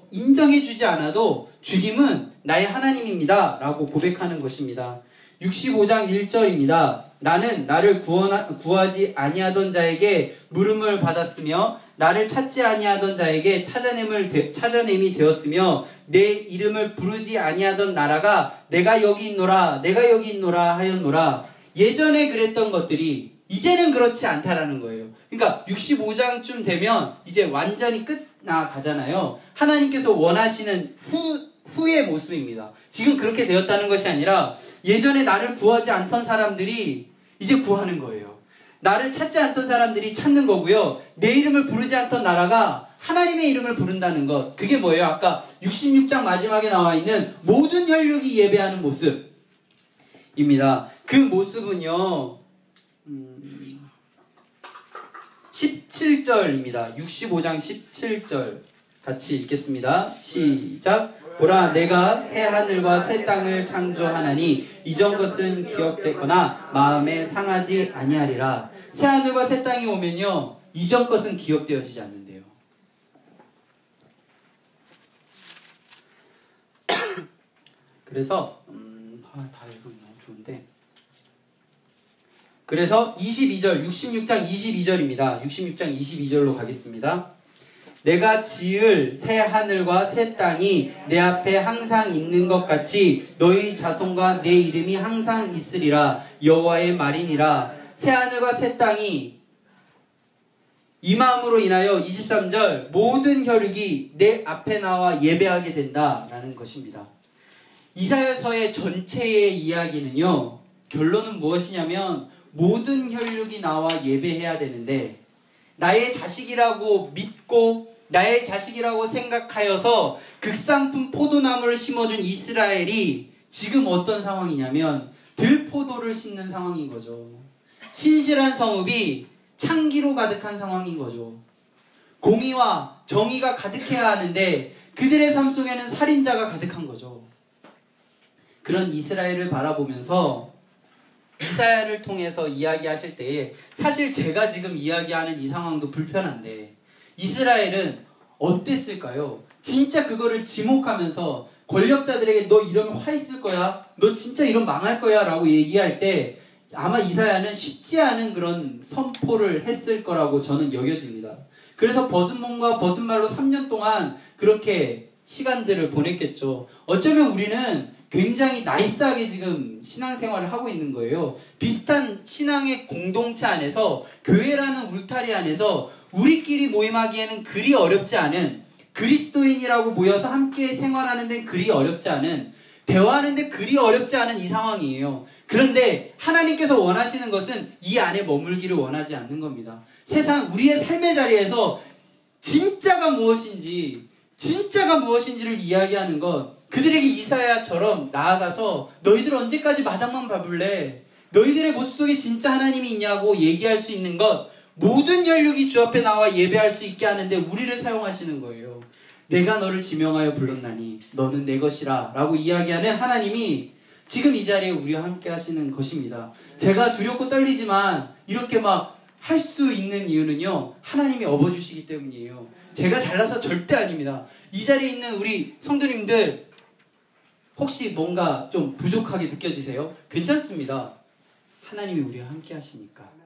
인정해주지 않아도 주님은 나의 하나님입니다 라고 고백하는 것입니다. 65장 1절입니다. 나는 나를 구하지 아니하던 자에게 물음을 받았으며 나를 찾지 아니하던 자에게 찾아냄이 되었으며 내 이름을 부르지 아니하던 나라가 내가 여기 있노라 하였노라. 예전에 그랬던 것들이 이제는 그렇지 않다라는 거예요. 그러니까 65장쯤 되면 이제 완전히 끝나가잖아요. 하나님께서 원하시는 후의 모습입니다. 지금 그렇게 되었다는 것이 아니라 예전에 나를 구하지 않던 사람들이 이제 구하는 거예요. 나를 찾지 않던 사람들이 찾는 거고요. 내 이름을 부르지 않던 나라가 하나님의 이름을 부른다는 것. 그게 뭐예요? 아까 66장 마지막에 나와 있는 모든 혈육이 예배하는 모습입니다. 그 모습은요. 17절입니다. 65장 17절 같이 읽겠습니다. 시작. 보라, 내가 새 하늘과 새 땅을 창조하나니 이전 것은 기억되거나 마음에 상하지 아니하리라. 새 하늘과 새 땅이 오면요, 이전 것은 기억되어지지 않는데요. 그래서 다 읽으면 너무 좋은데. 그래서 22절, 66장 22절입니다. 66장 22절로 가겠습니다. 내가 지을 새 하늘과 새 땅이 내 앞에 항상 있는 것 같이 너희 자손과 내 이름이 항상 있으리라. 여호와의 말이니라. 새 하늘과 새 땅이 임함으로 인하여 23절 모든 혈육이 내 앞에 나와 예배하게 된다라는 것입니다. 이사야서의 전체의 이야기는요, 결론은 무엇이냐면 모든 혈육이 나와 예배해야 되는데, 나의 자식이라고 믿고 나의 자식이라고 생각하여서 극상품 포도나무를 심어준 이스라엘이 지금 어떤 상황이냐면 들포도를 심는 상황인 거죠. 신실한 성읍이 창기로 가득한 상황인 거죠. 공의와 정의가 가득해야 하는데 그들의 삶 속에는 살인자가 가득한 거죠. 그런 이스라엘을 바라보면서 이사야를 통해서 이야기하실 때에 사실 제가 지금 이야기하는 이 상황도 불편한데 이스라엘은 어땠을까요? 진짜 그거를 지목하면서 권력자들에게 너 이러면 화 있을 거야, 너 진짜 이러면 망할 거야 라고 얘기할 때 아마 이사야는 쉽지 않은 그런 선포를 했을 거라고 저는 여겨집니다. 그래서 벗은 몸과 벗은 말로 3년 동안 그렇게 시간들을 보냈겠죠. 어쩌면 우리는 굉장히 나이스하게 지금 신앙생활을 하고 있는 거예요. 비슷한 신앙의 공동체 안에서, 교회라는 울타리 안에서 우리끼리 모임하기에는 그리 어렵지 않은, 그리스도인이라고 모여서 함께 생활하는 데 그리 어렵지 않은, 대화하는 데 그리 어렵지 않은 이 상황이에요. 그런데 하나님께서 원하시는 것은 이 안에 머물기를 원하지 않는 겁니다. 세상 우리의 삶의 자리에서 진짜가 무엇인지를 이야기하는 것, 그들에게 이사야처럼 나아가서 너희들 언제까지 마당만 밟을래? 너희들의 모습 속에 진짜 하나님이 있냐고 얘기할 수 있는 것, 모든 혈육이 주 앞에 나와 예배할 수 있게 하는데 우리를 사용하시는 거예요. 내가 너를 지명하여 불렀나니 너는 내 것이라 라고 이야기하는 하나님이 지금 이 자리에 우리와 함께 하시는 것입니다. 제가 두렵고 떨리지만 이렇게 막 할 수 있는 이유는요, 하나님이 업어주시기 때문이에요. 제가 잘나서 절대 아닙니다. 이 자리에 있는 우리 성도님들 혹시 뭔가 좀 부족하게 느껴지세요? 괜찮습니다. 하나님이 우리와 함께 하시니까.